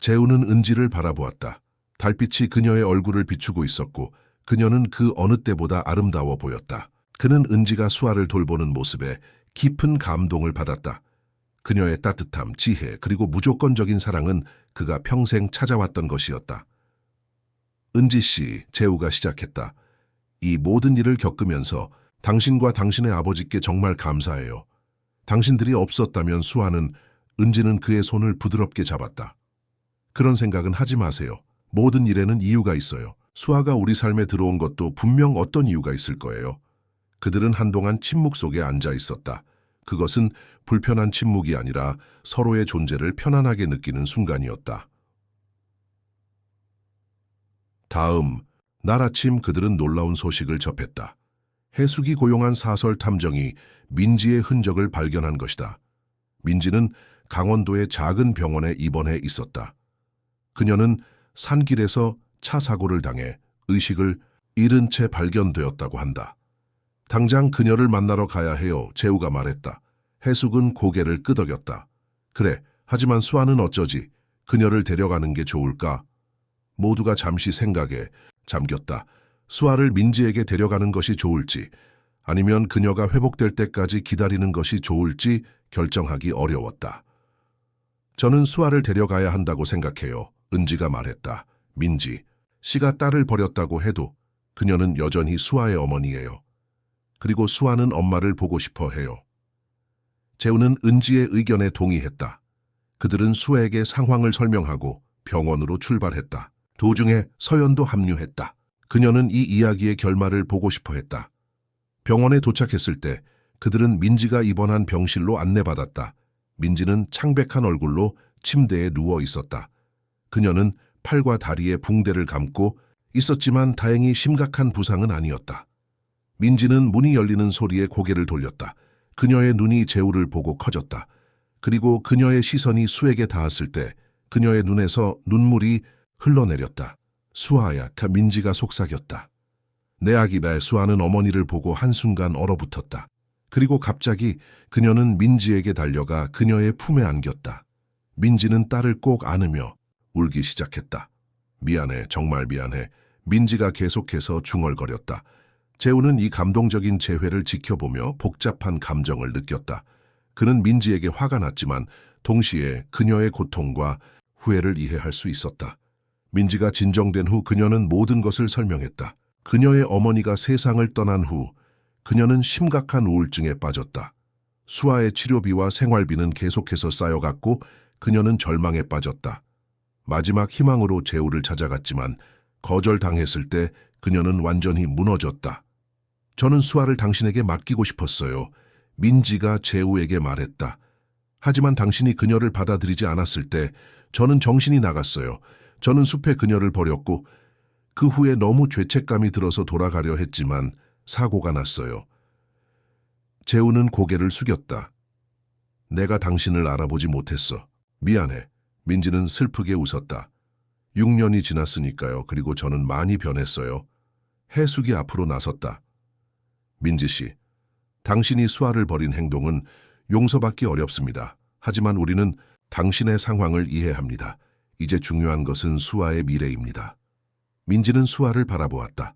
재우는 은지를 바라보았다. 달빛이 그녀의 얼굴을 비추고 있었고 그녀는 그 어느 때보다 아름다워 보였다. 그는 은지가 수아를 돌보는 모습에 깊은 감동을 받았다. 그녀의 따뜻함, 지혜, 그리고 무조건적인 사랑은 그가 평생 찾아왔던 것이었다. 은지 씨, 재우가 시작했다. 이 모든 일을 겪으면서 당신과 당신의 아버지께 정말 감사해요. 당신들이 없었다면 수아는, 은지는 그의 손을 부드럽게 잡았다. 그런 생각은 하지 마세요. 모든 일에는 이유가 있어요. 수아가 우리 삶에 들어온 것도 분명 어떤 이유가 있을 거예요. 그들은 한동안 침묵 속에 앉아 있었다. 그것은 불편한 침묵이 아니라 서로의 존재를 편안하게 느끼는 순간이었다. 다음 날 아침 그들은 놀라운 소식을 접했다. 해숙이 고용한 사설 탐정이 민지의 흔적을 발견한 것이다. 민지는 강원도의 작은 병원에 입원해 있었다. 그녀는 산길에서 차 사고를 당해 의식을 잃은 채 발견되었다고 한다. 당장 그녀를 만나러 가야 해요, 재우가 말했다. 해숙은 고개를 끄덕였다. 그래, 하지만 수아는 어쩌지? 그녀를 데려가는 게 좋을까? 모두가 잠시 생각에 잠겼다. 수아를 민지에게 데려가는 것이 좋을지, 아니면 그녀가 회복될 때까지 기다리는 것이 좋을지 결정하기 어려웠다. 저는 수아를 데려가야 한다고 생각해요, 은지가 말했다. 민지, 씨가 딸을 버렸다고 해도 그녀는 여전히 수아의 어머니예요. 그리고 수아는 엄마를 보고 싶어 해요. 재우는 은지의 의견에 동의했다. 그들은 수아에게 상황을 설명하고 병원으로 출발했다. 도중에 서연도 합류했다. 그녀는 이 이야기의 결말을 보고 싶어 했다. 병원에 도착했을 때 그들은 민지가 입원한 병실로 안내받았다. 민지는 창백한 얼굴로 침대에 누워 있었다. 그녀는 팔과 다리에 붕대를 감고 있었지만 다행히 심각한 부상은 아니었다. 민지는 문이 열리는 소리에 고개를 돌렸다. 그녀의 눈이 재우를 보고 커졌다. 그리고 그녀의 시선이 수에게 닿았을 때 그녀의 눈에서 눈물이 흘러내렸다. 수아야, 민지가 속삭였다. 내 아기배. 수아는 어머니를 보고 한순간 얼어붙었다. 그리고 갑자기 그녀는 민지에게 달려가 그녀의 품에 안겼다. 민지는 딸을 꼭 안으며 울기 시작했다. 미안해, 정말 미안해. 민지가 계속해서 중얼거렸다. 재우는 이 감동적인 재회를 지켜보며 복잡한 감정을 느꼈다. 그는 민지에게 화가 났지만 동시에 그녀의 고통과 후회를 이해할 수 있었다. 민지가 진정된 후 그녀는 모든 것을 설명했다. 그녀의 어머니가 세상을 떠난 후 그녀는 심각한 우울증에 빠졌다. 수아의 치료비와 생활비는 계속해서 쌓여갔고 그녀는 절망에 빠졌다. 마지막 희망으로 재우를 찾아갔지만 거절당했을 때 그녀는 완전히 무너졌다. 저는 수아를 당신에게 맡기고 싶었어요. 민지가 재우에게 말했다. 하지만 당신이 그녀를 받아들이지 않았을 때 저는 정신이 나갔어요. 저는 숲에 그녀를 버렸고 그 후에 너무 죄책감이 들어서 돌아가려 했지만 사고가 났어요. 재우는 고개를 숙였다. 내가 당신을 알아보지 못했어. 미안해. 민지는 슬프게 웃었다. 6년이 지났으니까요. 그리고 저는 많이 변했어요. 해숙이 앞으로 나섰다. 민지 씨, 당신이 수아를 버린 행동은 용서받기 어렵습니다. 하지만 우리는 당신의 상황을 이해합니다. 이제 중요한 것은 수아의 미래입니다. 민지는 수아를 바라보았다.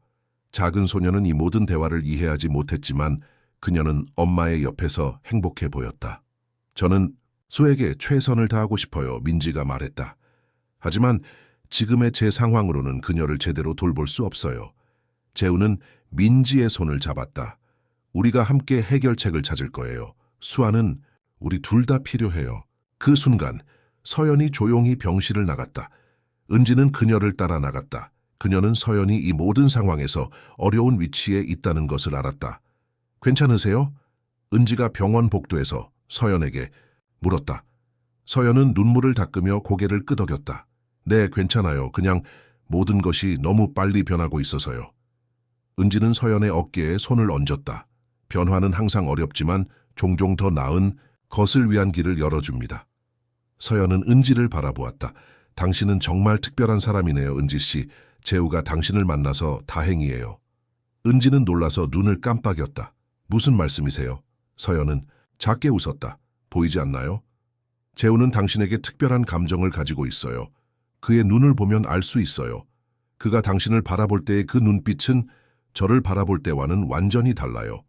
작은 소녀는 이 모든 대화를 이해하지 못했지만 그녀는 엄마의 옆에서 행복해 보였다. 저는 수에게 최선을 다하고 싶어요. 민지가 말했다. 하지만 지금의 제 상황으로는 그녀를 제대로 돌볼 수 없어요. 재우는 민지의 손을 잡았다. 우리가 함께 해결책을 찾을 거예요. 수아는 우리 둘 다 필요해요. 그 순간 서연이 조용히 병실을 나갔다. 은지는 그녀를 따라 나갔다. 그녀는 서연이 이 모든 상황에서 어려운 위치에 있다는 것을 알았다. 괜찮으세요? 은지가 병원 복도에서 서연에게 물었다. 서연은 눈물을 닦으며 고개를 끄덕였다. 네, 괜찮아요. 그냥 모든 것이 너무 빨리 변하고 있어서요. 은지는 서연의 어깨에 손을 얹었다. 변화는 항상 어렵지만 종종 더 나은 것을 위한 길을 열어줍니다. 서연은 은지를 바라보았다. 당신은 정말 특별한 사람이네요, 은지 씨. 재우가 당신을 만나서 다행이에요. 은지는 놀라서 눈을 깜빡였다. 무슨 말씀이세요? 서연은 작게 웃었다. 보이지 않나요? 재우는 당신에게 특별한 감정을 가지고 있어요. 그의 눈을 보면 알 수 있어요. 그가 당신을 바라볼 때의 그 눈빛은 저를 바라볼 때와는 완전히 달라요.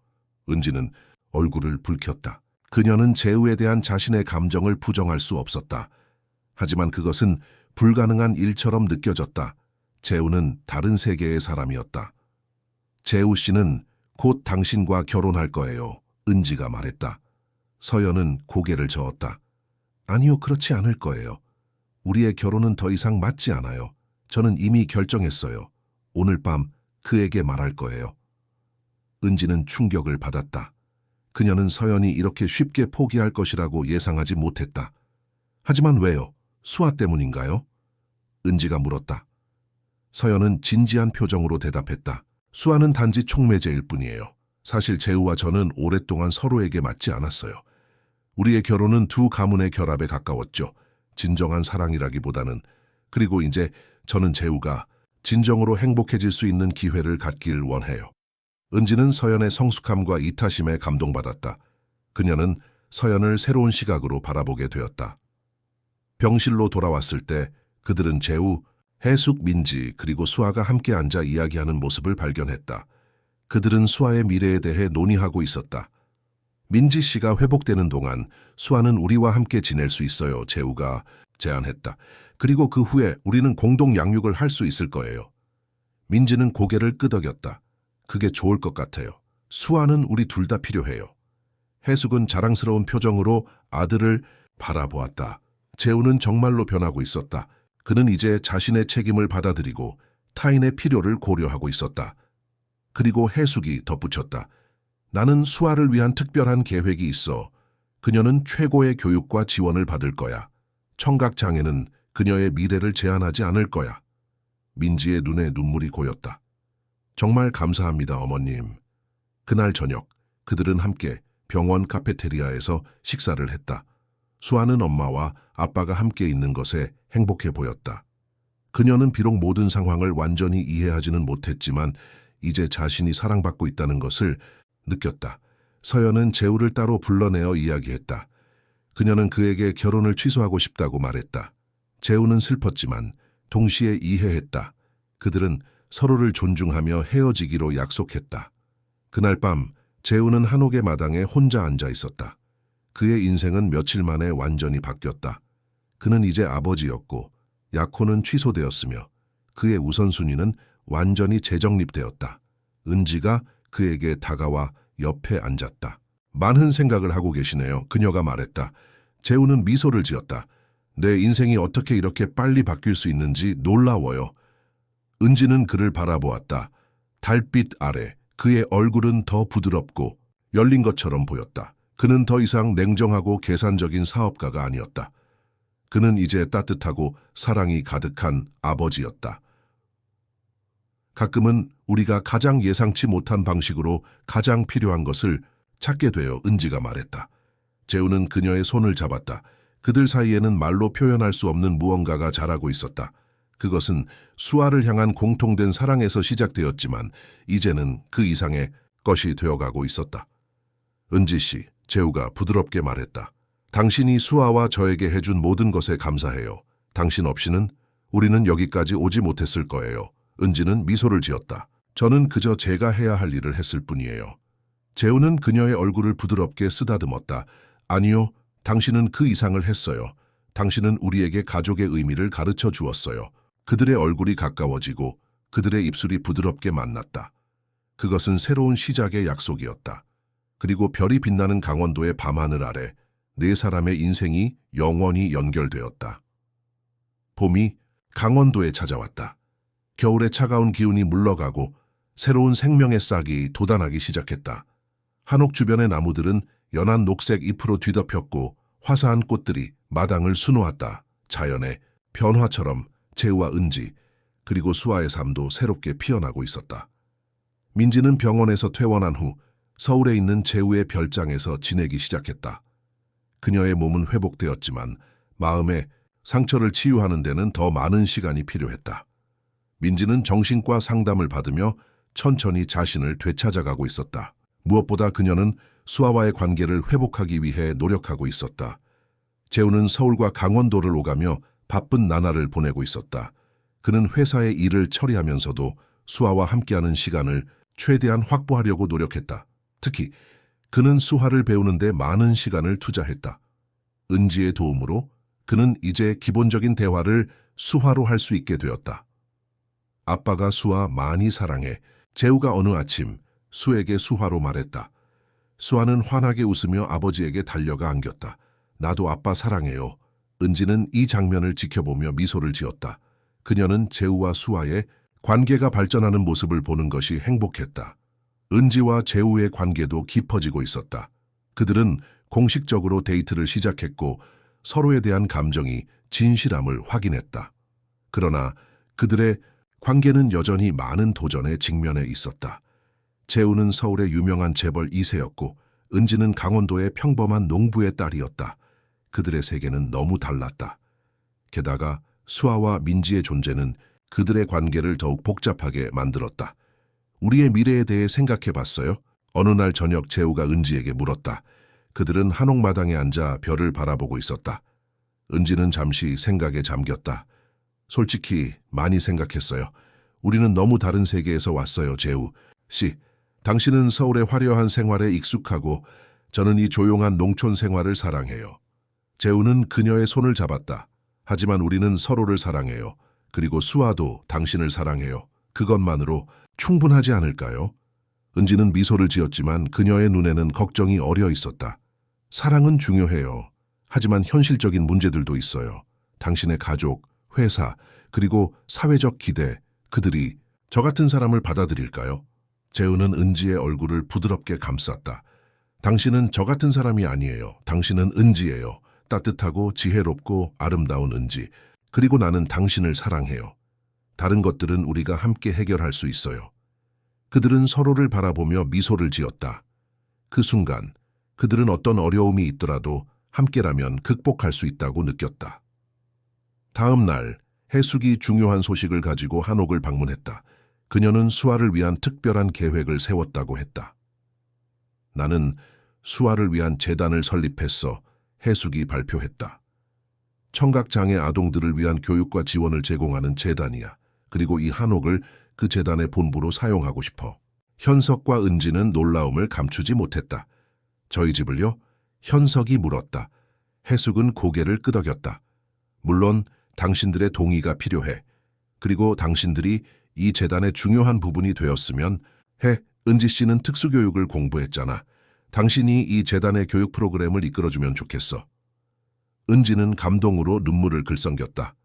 은지는 얼굴을 붉혔다. 그녀는 재우에 대한 자신의 감정을 부정할 수 없었다. 하지만 그것은 불가능한 일처럼 느껴졌다. 재우는 다른 세계의 사람이었다. 재우 씨는 곧 당신과 결혼할 거예요. 은지가 말했다. 서연은 고개를 저었다. 아니요, 그렇지 않을 거예요. 우리의 결혼은 더 이상 맞지 않아요. 저는 이미 결정했어요. 오늘 밤 그에게 말할 거예요. 은지는 충격을 받았다. 그녀는 서연이 이렇게 쉽게 포기할 것이라고 예상하지 못했다. 하지만 왜요? 수아 때문인가요? 은지가 물었다. 서연은 진지한 표정으로 대답했다. 수아는 단지 촉매제일 뿐이에요. 사실 재우와 저는 오랫동안 서로에게 맞지 않았어요. 우리의 결혼은 두 가문의 결합에 가까웠죠. 진정한 사랑이라기보다는. 그리고 이제 저는 재우가 진정으로 행복해질 수 있는 기회를 갖길 원해요. 은지는 서연의 성숙함과 이타심에 감동받았다. 그녀는 서연을 새로운 시각으로 바라보게 되었다. 병실로 돌아왔을 때 그들은 재우, 해숙, 민지 그리고 수아가 함께 앉아 이야기하는 모습을 발견했다. 그들은 수아의 미래에 대해 논의하고 있었다. 민지 씨가 회복되는 동안 수아는 우리와 함께 지낼 수 있어요. 재우가 제안했다. 그리고 그 후에 우리는 공동 양육을 할 수 있을 거예요. 민지는 고개를 끄덕였다. 그게 좋을 것 같아요. 수아는 우리 둘 다 필요해요. 해숙은 자랑스러운 표정으로 아들을 바라보았다. 재우는 정말로 변하고 있었다. 그는 이제 자신의 책임을 받아들이고 타인의 필요를 고려하고 있었다. 그리고 해숙이 덧붙였다. 나는 수아를 위한 특별한 계획이 있어. 그녀는 최고의 교육과 지원을 받을 거야. 청각장애는 그녀의 미래를 제한하지 않을 거야. 민지의 눈에 눈물이 고였다. 정말 감사합니다, 어머님. 그날 저녁, 그들은 함께 병원 카페테리아에서 식사를 했다. 수아는 엄마와 아빠가 함께 있는 것에 행복해 보였다. 그녀는 비록 모든 상황을 완전히 이해하지는 못했지만 이제 자신이 사랑받고 있다는 것을 느꼈다. 서연은 재우를 따로 불러내어 이야기했다. 그녀는 그에게 결혼을 취소하고 싶다고 말했다. 재우는 슬펐지만 동시에 이해했다. 그들은 서로를 존중하며 헤어지기로 약속했다. 그날 밤 재우는 한옥의 마당에 혼자 앉아 있었다. 그의 인생은 며칠 만에 완전히 바뀌었다. 그는 이제 아버지였고 약혼은 취소되었으며 그의 우선순위는 완전히 재정립되었다. 은지가 그에게 다가와 옆에 앉았다. 많은 생각을 하고 계시네요. 그녀가 말했다. 재우는 미소를 지었다. 내 인생이 어떻게 이렇게 빨리 바뀔 수 있는지 놀라워요. 은지는 그를 바라보았다. 달빛 아래 그의 얼굴은 더 부드럽고 열린 것처럼 보였다. 그는 더 이상 냉정하고 계산적인 사업가가 아니었다. 그는 이제 따뜻하고 사랑이 가득한 아버지였다. 가끔은 우리가 가장 예상치 못한 방식으로 가장 필요한 것을 찾게 되어 은지가 말했다. 재우는 그녀의 손을 잡았다. 그들 사이에는 말로 표현할 수 없는 무언가가 자라고 있었다. 그것은 수아를 향한 공통된 사랑에서 시작되었지만 이제는 그 이상의 것이 되어가고 있었다. 은지 씨, 재우가 부드럽게 말했다. 당신이 수아와 저에게 해준 모든 것에 감사해요. 당신 없이는 우리는 여기까지 오지 못했을 거예요. 은지는 미소를 지었다. 저는 그저 제가 해야 할 일을 했을 뿐이에요. 재우는 그녀의 얼굴을 부드럽게 쓰다듬었다. 아니요, 당신은 그 이상을 했어요. 당신은 우리에게 가족의 의미를 가르쳐 주었어요. 그들의 얼굴이 가까워지고 그들의 입술이 부드럽게 만났다. 그것은 새로운 시작의 약속이었다. 그리고 별이 빛나는 강원도의 밤하늘 아래 네 사람의 인생이 영원히 연결되었다. 봄이 강원도에 찾아왔다. 겨울의 차가운 기운이 물러가고 새로운 생명의 싹이 돋아나기 시작했다. 한옥 주변의 나무들은 연한 녹색 잎으로 뒤덮였고 화사한 꽃들이 마당을 수놓았다. 자연의 변화처럼 재우와 은지 그리고 수아의 삶도 새롭게 피어나고 있었다. 민지는 병원에서 퇴원한 후 서울에 있는 재우의 별장에서 지내기 시작했다. 그녀의 몸은 회복되었지만 마음의 상처를 치유하는 데는 더 많은 시간이 필요했다. 민지는 정신과 상담을 받으며 천천히 자신을 되찾아가고 있었다. 무엇보다 그녀는 수아와의 관계를 회복하기 위해 노력하고 있었다. 재우는 서울과 강원도를 오가며 바쁜 나날을 보내고 있었다. 그는 회사의 일을 처리하면서도 수아와 함께하는 시간을 최대한 확보하려고 노력했다. 특히 그는 수화를 배우는 데 많은 시간을 투자했다. 은지의 도움으로 그는 이제 기본적인 대화를 수화로 할 수 있게 되었다. 아빠가 수아 많이 사랑해. 재우가 어느 아침 수에게 수화로 말했다. 수아는 환하게 웃으며 아버지에게 달려가 안겼다. 나도 아빠 사랑해요. 은지는 이 장면을 지켜보며 미소를 지었다. 그녀는 재우와 수아의 관계가 발전하는 모습을 보는 것이 행복했다. 은지와 재우의 관계도 깊어지고 있었다. 그들은 공식적으로 데이트를 시작했고 서로에 대한 감정이 진실함을 확인했다. 그러나 그들의 관계는 여전히 많은 도전에 직면해 있었다. 재우는 서울의 유명한 재벌 2세였고 은지는 강원도의 평범한 농부의 딸이었다. 그들의 세계는 너무 달랐다. 게다가 수아와 민지의 존재는 그들의 관계를 더욱 복잡하게 만들었다. 우리의 미래에 대해 생각해 봤어요? 어느 날 저녁 재우가 은지에게 물었다. 그들은 한옥마당에 앉아 별을 바라보고 있었다. 은지는 잠시 생각에 잠겼다. 솔직히 많이 생각했어요. 우리는 너무 다른 세계에서 왔어요, 재우 씨. 당신은 서울의 화려한 생활에 익숙하고 저는 이 조용한 농촌 생활을 사랑해요. 재우는 그녀의 손을 잡았다. 하지만 우리는 서로를 사랑해요. 그리고 수아도 당신을 사랑해요. 그것만으로 충분하지 않을까요? 은지는 미소를 지었지만 그녀의 눈에는 걱정이 어려 있었다. 사랑은 중요해요. 하지만 현실적인 문제들도 있어요. 당신의 가족, 회사, 그리고 사회적 기대, 그들이 저 같은 사람을 받아들일까요? 재우는 은지의 얼굴을 부드럽게 감쌌다. 당신은 저 같은 사람이 아니에요. 당신은 은지예요. 따뜻하고 지혜롭고 아름다운 은지. 그리고 나는 당신을 사랑해요. 다른 것들은 우리가 함께 해결할 수 있어요. 그들은 서로를 바라보며 미소를 지었다. 그 순간 그들은 어떤 어려움이 있더라도 함께라면 극복할 수 있다고 느꼈다. 다음 날 해숙이 중요한 소식을 가지고 한옥을 방문했다. 그녀는 수아를 위한 특별한 계획을 세웠다고 했다. 나는 수아를 위한 재단을 설립했어. 해숙이 발표했다. 청각장애 아동들을 위한 교육과 지원을 제공하는 재단이야. 그리고 이 한옥을 그 재단의 본부로 사용하고 싶어. 현석과 은지는 놀라움을 감추지 못했다. 저희 집을요? 현석이 물었다. 해숙은 고개를 끄덕였다. 물론 당신들의 동의가 필요해. 그리고 당신들이 이 재단의 중요한 부분이 되었으면 해. 은지 씨는 특수교육을 공부했잖아. 당신이 이 재단의 교육 프로그램을 이끌어주면 좋겠어. 은지는 감동으로 눈물을 글썽겼다.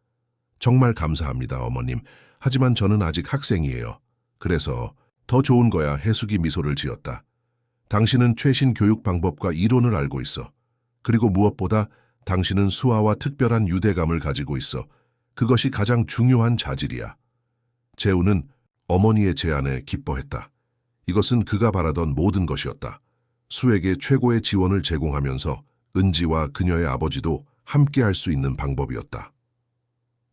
정말 감사합니다, 어머님. 하지만 저는 아직 학생이에요. 그래서 더 좋은 거야. 해숙이 미소를 지었다. 당신은 최신 교육 방법과 이론을 알고 있어. 그리고 무엇보다 당신은 수아와 특별한 유대감을 가지고 있어. 그것이 가장 중요한 자질이야. 재우는 어머니의 제안에 기뻐했다. 이것은 그가 바라던 모든 것이었다. 수에게 최고의 지원을 제공하면서 은지와 그녀의 아버지도 함께할 수 있는 방법이었다.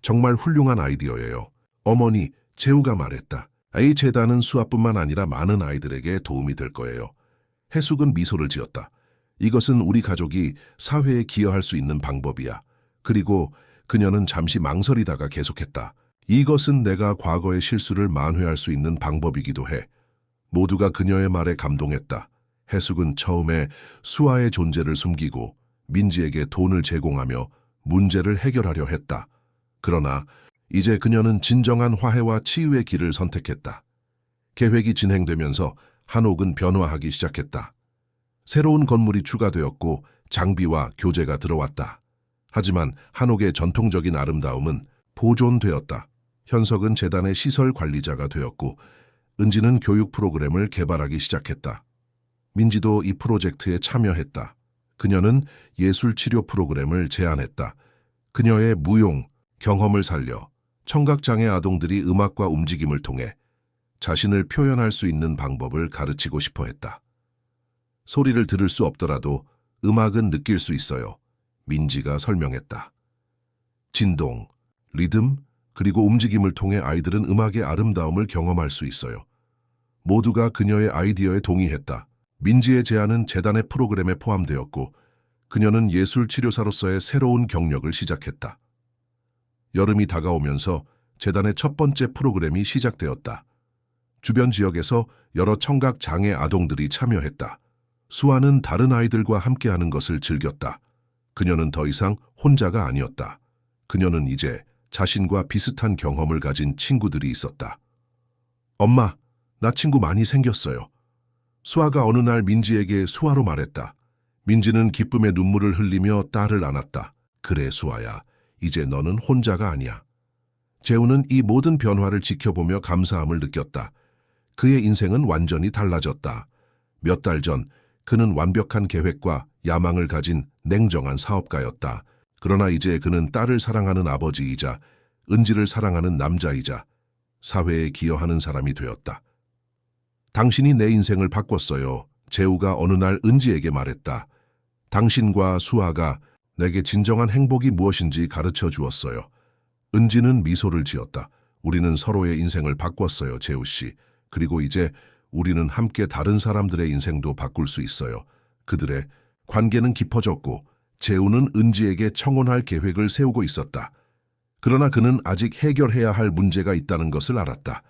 정말 훌륭한 아이디어예요. 어머니, 재우가 말했다. 이 재단은 수아뿐만 아니라 많은 아이들에게 도움이 될 거예요. 해숙은 미소를 지었다. 이것은 우리 가족이 사회에 기여할 수 있는 방법이야. 그리고 그녀는 잠시 망설이다가 계속했다. 이것은 내가 과거의 실수를 만회할 수 있는 방법이기도 해. 모두가 그녀의 말에 감동했다. 해숙은 처음에 수아의 존재를 숨기고 민지에게 돈을 제공하며 문제를 해결하려 했다. 그러나 이제 그녀는 진정한 화해와 치유의 길을 선택했다. 계획이 진행되면서 한옥은 변화하기 시작했다. 새로운 건물이 추가되었고 장비와 교재가 들어왔다. 하지만 한옥의 전통적인 아름다움은 보존되었다. 현석은 재단의 시설 관리자가 되었고 은지는 교육 프로그램을 개발하기 시작했다. 민지도 이 프로젝트에 참여했다. 그녀는 예술 치료 프로그램을 제안했다. 그녀의 무용, 경험을 살려 청각장애 아동들이 음악과 움직임을 통해 자신을 표현할 수 있는 방법을 가르치고 싶어 했다. 소리를 들을 수 없더라도 음악은 느낄 수 있어요. 민지가 설명했다. 진동, 리듬, 그리고 움직임을 통해 아이들은 음악의 아름다움을 경험할 수 있어요. 모두가 그녀의 아이디어에 동의했다. 민지의 제안은 재단의 프로그램에 포함되었고 그녀는 예술치료사로서의 새로운 경력을 시작했다. 여름이 다가오면서 재단의 첫 번째 프로그램이 시작되었다. 주변 지역에서 여러 청각 장애 아동들이 참여했다. 수아는 다른 아이들과 함께하는 것을 즐겼다. 그녀는 더 이상 혼자가 아니었다. 그녀는 이제 자신과 비슷한 경험을 가진 친구들이 있었다. 엄마, 나 친구 많이 생겼어요. 수아가 어느 날 민지에게 수아로 말했다. 민지는 기쁨의 눈물을 흘리며 딸을 안았다. 그래, 수아야. 이제 너는 혼자가 아니야. 재우는 이 모든 변화를 지켜보며 감사함을 느꼈다. 그의 인생은 완전히 달라졌다. 몇 달 전 그는 완벽한 계획과 야망을 가진 냉정한 사업가였다. 그러나 이제 그는 딸을 사랑하는 아버지이자 은지를 사랑하는 남자이자 사회에 기여하는 사람이 되었다. 당신이 내 인생을 바꿨어요. 재우가 어느 날 은지에게 말했다. 당신과 수아가 내게 진정한 행복이 무엇인지 가르쳐 주었어요. 은지는 미소를 지었다. 우리는 서로의 인생을 바꿨어요, 재우 씨. 그리고 이제 우리는 함께 다른 사람들의 인생도 바꿀 수 있어요. 그들의 관계는 깊어졌고 재우는 은지에게 청혼할 계획을 세우고 있었다. 그러나 그는 아직 해결해야 할 문제가 있다는 것을 알았다.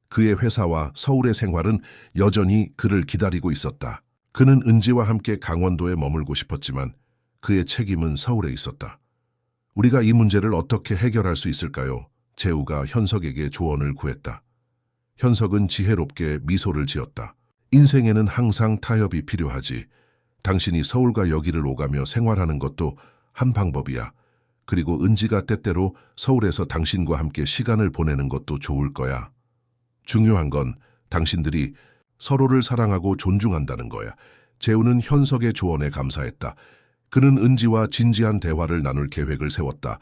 그의 회사와 서울의 생활은 여전히 그를 기다리고 있었다. 그는 은지와 함께 강원도에 머물고 싶었지만 그의 책임은 서울에 있었다. 우리가 이 문제를 어떻게 해결할 수 있을까요? 재우가 현석에게 조언을 구했다. 현석은 지혜롭게 미소를 지었다. 인생에는 항상 타협이 필요하지. 당신이 서울과 여기를 오가며 생활하는 것도 한 방법이야. 그리고 은지가 때때로 서울에서 당신과 함께 시간을 보내는 것도 좋을 거야. 중요한 건 당신들이 서로를 사랑하고 존중한다는 거야. 재우는 현석의 조언에 감사했다. 그는 은지와 진지한 대화를 나눌 계획을 세웠다.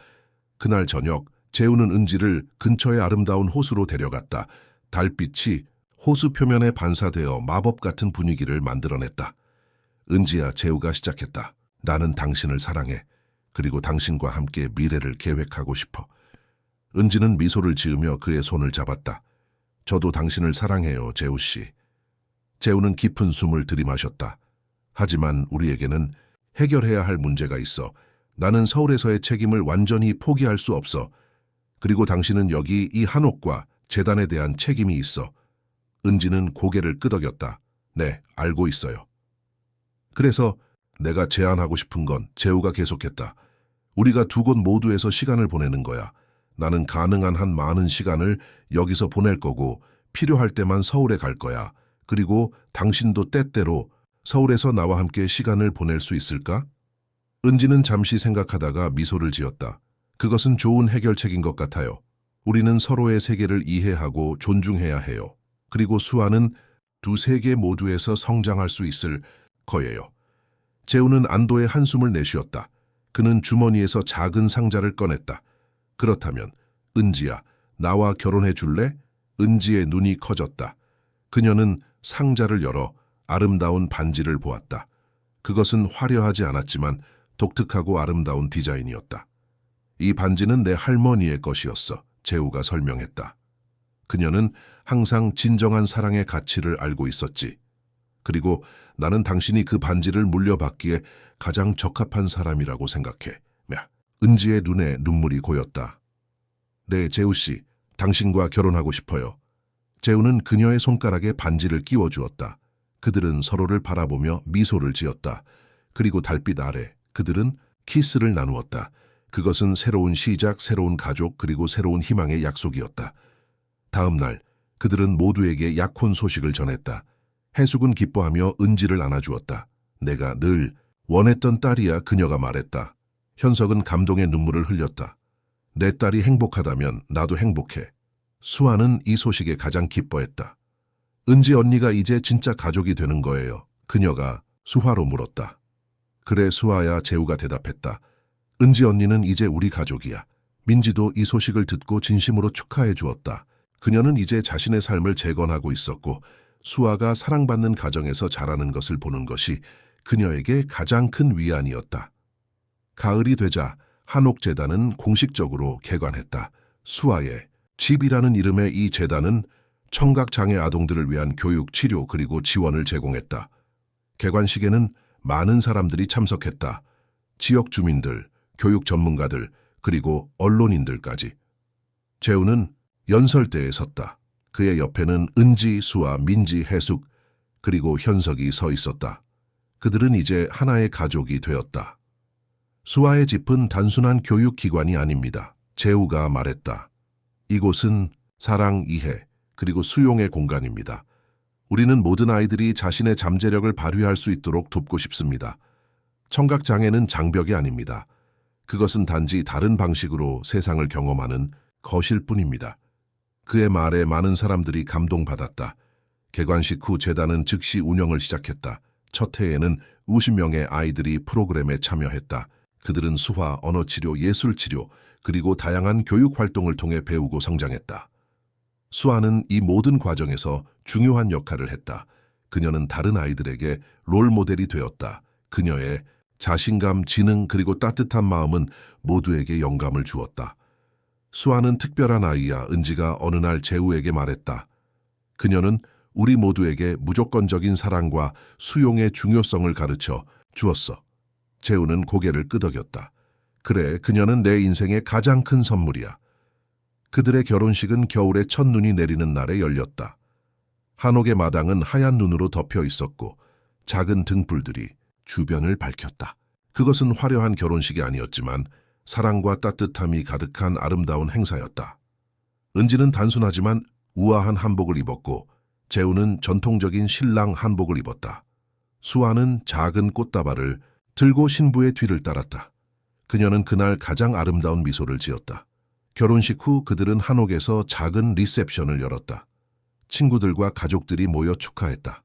그날 저녁 재우는 은지를 근처의 아름다운 호수로 데려갔다. 달빛이 호수 표면에 반사되어 마법 같은 분위기를 만들어냈다. 은지야, 재우가 시작했다. 나는 당신을 사랑해. 그리고 당신과 함께 미래를 계획하고 싶어. 은지는 미소를 지으며 그의 손을 잡았다. 저도 당신을 사랑해요, 재우 씨. 재우는 깊은 숨을 들이마셨다. 하지만 우리에게는 해결해야 할 문제가 있어. 나는 서울에서의 책임을 완전히 포기할 수 없어. 그리고 당신은 여기 이 한옥과 재단에 대한 책임이 있어. 은지는 고개를 끄덕였다. 네, 알고 있어요. 그래서 내가 제안하고 싶은 건 재우가 계속했다. 우리가 두 곳 모두에서 시간을 보내는 거야. 나는 가능한 한 많은 시간을 여기서 보낼 거고 필요할 때만 서울에 갈 거야. 그리고 당신도 때때로 서울에서 나와 함께 시간을 보낼 수 있을까? 은지는 잠시 생각하다가 미소를 지었다. 그것은 좋은 해결책인 것 같아요. 우리는 서로의 세계를 이해하고 존중해야 해요. 그리고 수아는 두 세계 모두에서 성장할 수 있을 거예요. 재우는 안도의 한숨을 내쉬었다. 그는 주머니에서 작은 상자를 꺼냈다. 그렇다면 은지야, 나와 결혼해 줄래? 은지의 눈이 커졌다. 그녀는 상자를 열어 아름다운 반지를 보았다. 그것은 화려하지 않았지만 독특하고 아름다운 디자인이었다. 이 반지는 내 할머니의 것이었어. 재우가 설명했다. 그녀는 항상 진정한 사랑의 가치를 알고 있었지. 그리고 나는 당신이 그 반지를 물려받기에 가장 적합한 사람이라고 생각해. 은지의 눈에 눈물이 고였다. 네, 재우 씨, 당신과 결혼하고 싶어요. 재우는 그녀의 손가락에 반지를 끼워주었다. 그들은 서로를 바라보며 미소를 지었다. 그리고 달빛 아래 그들은 키스를 나누었다. 그것은 새로운 시작, 새로운 가족, 그리고 새로운 희망의 약속이었다. 다음 날 그들은 모두에게 약혼 소식을 전했다. 해숙은 기뻐하며 은지를 안아주었다. 내가 늘 원했던 딸이야, 그녀가 말했다. 현석은 감동의 눈물을 흘렸다. 내 딸이 행복하다면 나도 행복해. 수아는 이 소식에 가장 기뻐했다. 은지 언니가 이제 진짜 가족이 되는 거예요. 그녀가 수화로 물었다. 그래 수아야, 재우가 대답했다. 은지 언니는 이제 우리 가족이야. 민지도 이 소식을 듣고 진심으로 축하해 주었다. 그녀는 이제 자신의 삶을 재건하고 있었고 수아가 사랑받는 가정에서 자라는 것을 보는 것이 그녀에게 가장 큰 위안이었다. 가을이 되자 한옥재단은 공식적으로 개관했다. 수아의 집이라는 이름의 이 재단은 청각장애 아동들을 위한 교육, 치료 그리고 지원을 제공했다. 개관식에는 많은 사람들이 참석했다. 지역 주민들, 교육 전문가들, 그리고 언론인들까지. 재우는 연설대에 섰다. 그의 옆에는 은지, 수아, 민지, 해숙, 그리고 현석이 서 있었다. 그들은 이제 하나의 가족이 되었다. 수아의 집은 단순한 교육기관이 아닙니다. 재우가 말했다. 이곳은 사랑, 이해, 그리고 수용의 공간입니다. 우리는 모든 아이들이 자신의 잠재력을 발휘할 수 있도록 돕고 싶습니다. 청각장애는 장벽이 아닙니다. 그것은 단지 다른 방식으로 세상을 경험하는 것일 뿐입니다. 그의 말에 많은 사람들이 감동받았다. 개관식 후 재단은 즉시 운영을 시작했다. 첫 해에는 50명의 아이들이 프로그램에 참여했다. 그들은 수화, 언어치료, 예술치료, 그리고 다양한 교육 활동을 통해 배우고 성장했다. 수아는 이 모든 과정에서 중요한 역할을 했다. 그녀는 다른 아이들에게 롤모델이 되었다. 그녀의 자신감, 지능, 그리고 따뜻한 마음은 모두에게 영감을 주었다. 수아는 특별한 아이야. 은지가 어느 날 재우에게 말했다. 그녀는 우리 모두에게 무조건적인 사랑과 수용의 중요성을 가르쳐 주었어. 재우는 고개를 끄덕였다. 그래, 그녀는 내 인생의 가장 큰 선물이야. 그들의 결혼식은 겨울에 첫눈이 내리는 날에 열렸다. 한옥의 마당은 하얀 눈으로 덮여 있었고 작은 등불들이 주변을 밝혔다. 그것은 화려한 결혼식이 아니었지만 사랑과 따뜻함이 가득한 아름다운 행사였다. 은지는 단순하지만 우아한 한복을 입었고 재우는 전통적인 신랑 한복을 입었다. 수아는 작은 꽃다발을 들고 신부의 뒤를 따랐다. 그녀는 그날 가장 아름다운 미소를 지었다. 결혼식 후 그들은 한옥에서 작은 리셉션을 열었다. 친구들과 가족들이 모여 축하했다.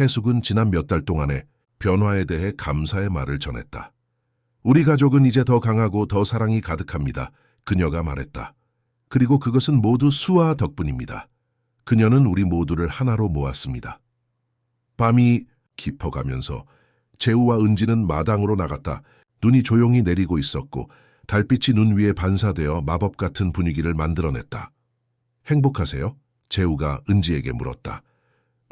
해숙은 지난 몇 달 동안의 변화에 대해 감사의 말을 전했다. 우리 가족은 이제 더 강하고 더 사랑이 가득합니다. 그녀가 말했다. 그리고 그것은 모두 수아 덕분입니다. 그녀는 우리 모두를 하나로 모았습니다. 밤이 깊어가면서 재우와 은지는 마당으로 나갔다. 눈이 조용히 내리고 있었고 달빛이 눈 위에 반사되어 마법 같은 분위기를 만들어냈다. 행복하세요? 재우가 은지에게 물었다.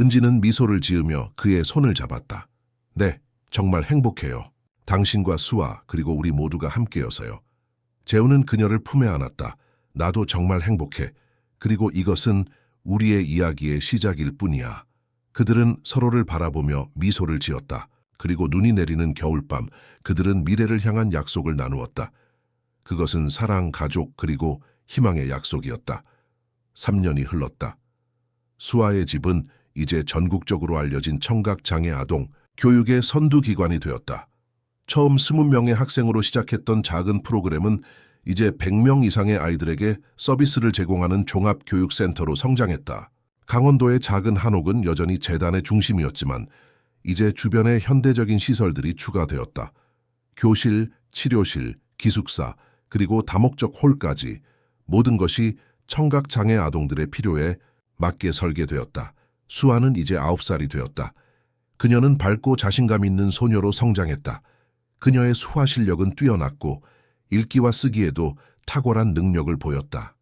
은지는 미소를 지으며 그의 손을 잡았다. 네, 정말 행복해요. 당신과 수아 그리고 우리 모두가 함께여서요. 재우는 그녀를 품에 안았다. 나도 정말 행복해. 그리고 이것은 우리의 이야기의 시작일 뿐이야. 그들은 서로를 바라보며 미소를 지었다. 그리고 눈이 내리는 겨울밤, 그들은 미래를 향한 약속을 나누었다. 그것은 사랑, 가족, 그리고 희망의 약속이었다. 3년이 흘렀다. 수아의 집은 이제 전국적으로 알려진 청각장애 아동 교육의 선두기관이 되었다. 처음 20명의 학생으로 시작했던 작은 프로그램은 이제 100명 이상의 아이들에게 서비스를 제공하는 종합교육센터로 성장했다. 강원도의 작은 한옥은 여전히 재단의 중심이었지만 이제 주변에 현대적인 시설들이 추가되었다. 교실, 치료실, 기숙사, 그리고 다목적 홀까지 모든 것이 청각장애 아동들의 필요에 맞게 설계되었다. 수아는 이제 9살이 되었다. 그녀는 밝고 자신감 있는 소녀로 성장했다. 그녀의 수화 실력은 뛰어났고 읽기와 쓰기에도 탁월한 능력을 보였다.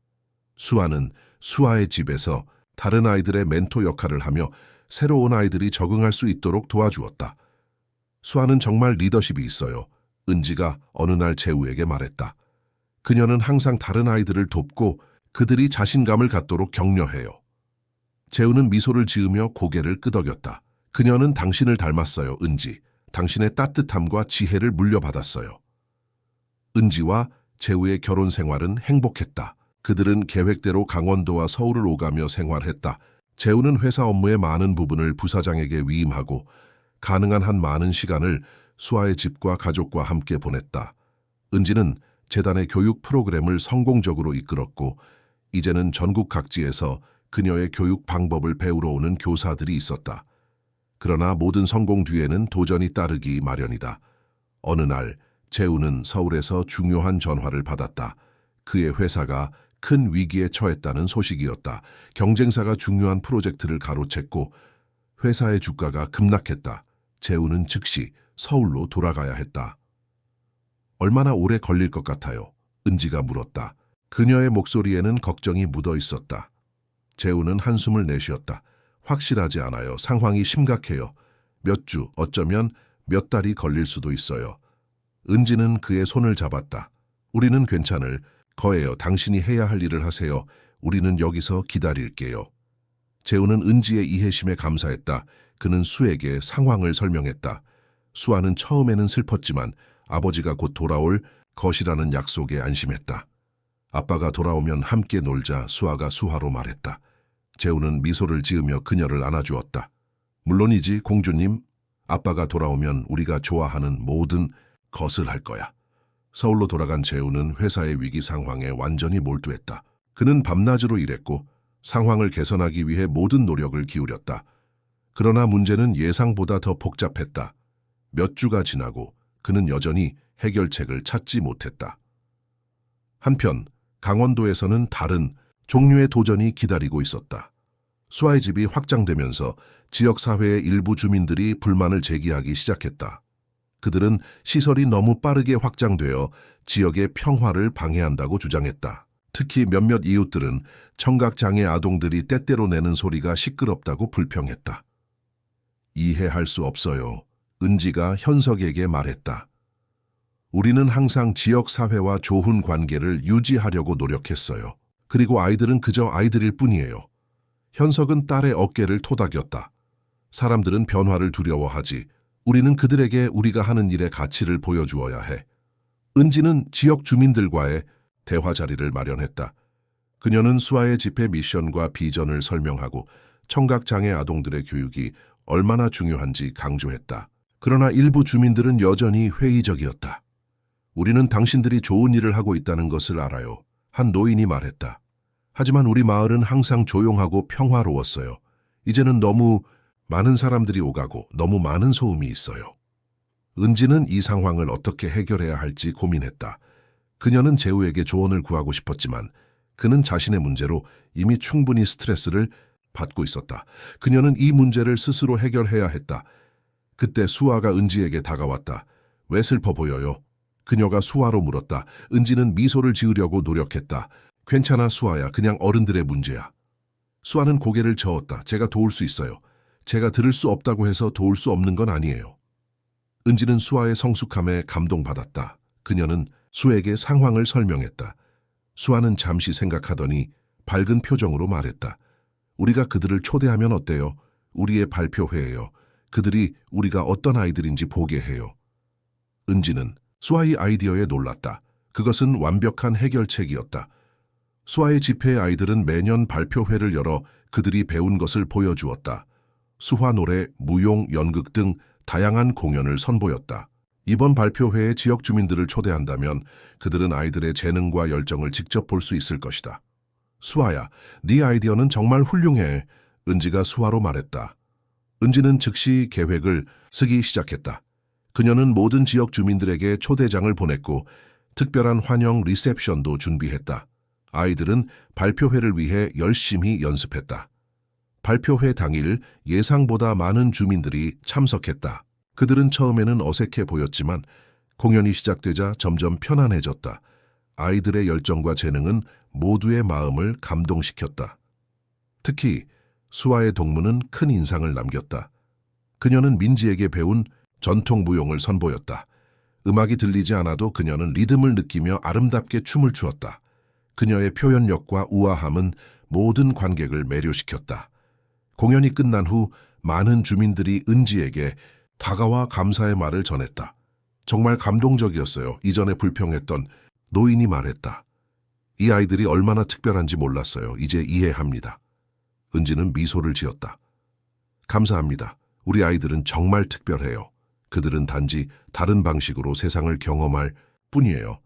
수아는 수아의 집에서 다른 아이들의 멘토 역할을 하며 새로운 아이들이 적응할 수 있도록 도와주었다. 수아는 정말 리더십이 있어요. 은지가 어느 날 재우에게 말했다. 그녀는 항상 다른 아이들을 돕고 그들이 자신감을 갖도록 격려해요. 재우는 미소를 지으며 고개를 끄덕였다. 그녀는 당신을 닮았어요, 은지. 당신의 따뜻함과 지혜를 물려받았어요. 은지와 재우의 결혼 생활은 행복했다. 그들은 계획대로 강원도와 서울을 오가며 생활했다. 재우는 회사 업무의 많은 부분을 부사장에게 위임하고 가능한 한 많은 시간을 수아의 집과 가족과 함께 보냈다. 은지는 재단의 교육 프로그램을 성공적으로 이끌었고 이제는 전국 각지에서 그녀의 교육 방법을 배우러 오는 교사들이 있었다. 그러나 모든 성공 뒤에는 도전이 따르기 마련이다. 어느 날 재우는 서울에서 중요한 전화를 받았다. 그의 회사가 큰 위기에 처했다는 소식이었다. 경쟁사가 중요한 프로젝트를 가로챘고 회사의 주가가 급락했다. 재우는 즉시 서울로 돌아가야 했다. 얼마나 오래 걸릴 것 같아요? 은지가 물었다. 그녀의 목소리에는 걱정이 묻어 있었다. 재우는 한숨을 내쉬었다. 확실하지 않아요. 상황이 심각해요. 몇 주, 어쩌면 몇 달이 걸릴 수도 있어요. 은지는 그의 손을 잡았다. 우리는 괜찮을 거예요. 당신이 해야 할 일을 하세요. 우리는 여기서 기다릴게요. 재우는 은지의 이해심에 감사했다. 그는 수에게 상황을 설명했다. 수아는 처음에는 슬펐지만 아버지가 곧 돌아올 것이라는 약속에 안심했다. 아빠가 돌아오면 함께 놀자. 수아가 수화로 말했다. 재우는 미소를 지으며 그녀를 안아주었다. 물론이지, 공주님. 아빠가 돌아오면 우리가 좋아하는 모든 것을 할 거야. 서울로 돌아간 재우는 회사의 위기 상황에 완전히 몰두했다. 그는 밤낮으로 일했고 상황을 개선하기 위해 모든 노력을 기울였다. 그러나 문제는 예상보다 더 복잡했다. 몇 주가 지나고 그는 여전히 해결책을 찾지 못했다. 한편 강원도에서는 다른 종류의 도전이 기다리고 있었다. 수아의 집이 확장되면서 지역사회의 일부 주민들이 불만을 제기하기 시작했다. 그들은 시설이 너무 빠르게 확장되어 지역의 평화를 방해한다고 주장했다. 특히 몇몇 이웃들은 청각장애 아동들이 때때로 내는 소리가 시끄럽다고 불평했다. 이해할 수 없어요. 은지가 현석에게 말했다. 우리는 항상 지역사회와 좋은 관계를 유지하려고 노력했어요. 그리고 아이들은 그저 아이들일 뿐이에요. 현석은 딸의 어깨를 토닥였다. 사람들은 변화를 두려워하지. 우리는 그들에게 우리가 하는 일의 가치를 보여주어야 해. 은지는 지역 주민들과의 대화 자리를 마련했다. 그녀는 수아의 집회 미션과 비전을 설명하고 청각장애 아동들의 교육이 얼마나 중요한지 강조했다. 그러나 일부 주민들은 여전히 회의적이었다. 우리는 당신들이 좋은 일을 하고 있다는 것을 알아요. 한 노인이 말했다. 하지만 우리 마을은 항상 조용하고 평화로웠어요. 이제는 너무 많은 사람들이 오가고 너무 많은 소음이 있어요. 은지는 이 상황을 어떻게 해결해야 할지 고민했다. 그녀는 재우에게 조언을 구하고 싶었지만 그는 자신의 문제로 이미 충분히 스트레스를 받고 있었다. 그녀는 이 문제를 스스로 해결해야 했다. 그때 수아가 은지에게 다가왔다. 왜 슬퍼 보여요? 그녀가 수아로 물었다. 은지는 미소를 지으려고 노력했다. 괜찮아, 수아야. 그냥 어른들의 문제야. 수아는 고개를 저었다. 제가 도울 수 있어요. 제가 들을 수 없다고 해서 도울 수 없는 건 아니에요. 은지는 수아의 성숙함에 감동받았다. 그녀는 수에게 상황을 설명했다. 수아는 잠시 생각하더니 밝은 표정으로 말했다. 우리가 그들을 초대하면 어때요? 우리의 발표회예요. 그들이 우리가 어떤 아이들인지 보게 해요. 은지는 수아의 아이디어에 놀랐다. 그것은 완벽한 해결책이었다. 수아의 집회의 아이들은 매년 발표회를 열어 그들이 배운 것을 보여주었다. 수화 노래, 무용, 연극 등 다양한 공연을 선보였다. 이번 발표회에 지역 주민들을 초대한다면 그들은 아이들의 재능과 열정을 직접 볼 수 있을 것이다. 수아야, 네 아이디어는 정말 훌륭해. 은지가 수아로 말했다. 은지는 즉시 계획을 쓰기 시작했다. 그녀는 모든 지역 주민들에게 초대장을 보냈고 특별한 환영 리셉션도 준비했다. 아이들은 발표회를 위해 열심히 연습했다. 발표회 당일 예상보다 많은 주민들이 참석했다. 그들은 처음에는 어색해 보였지만 공연이 시작되자 점점 편안해졌다. 아이들의 열정과 재능은 모두의 마음을 감동시켰다. 특히 수아의 동무는 큰 인상을 남겼다. 그녀는 민지에게 배운 전통 무용을 선보였다. 음악이 들리지 않아도 그녀는 리듬을 느끼며 아름답게 춤을 추었다. 그녀의 표현력과 우아함은 모든 관객을 매료시켰다. 공연이 끝난 후 많은 주민들이 은지에게 다가와 감사의 말을 전했다. 정말 감동적이었어요. 이전에 불평했던 노인이 말했다. 이 아이들이 얼마나 특별한지 몰랐어요. 이제 이해합니다. 은지는 미소를 지었다. 감사합니다. 우리 아이들은 정말 특별해요. 그들은 단지 다른 방식으로 세상을 경험할 뿐이에요.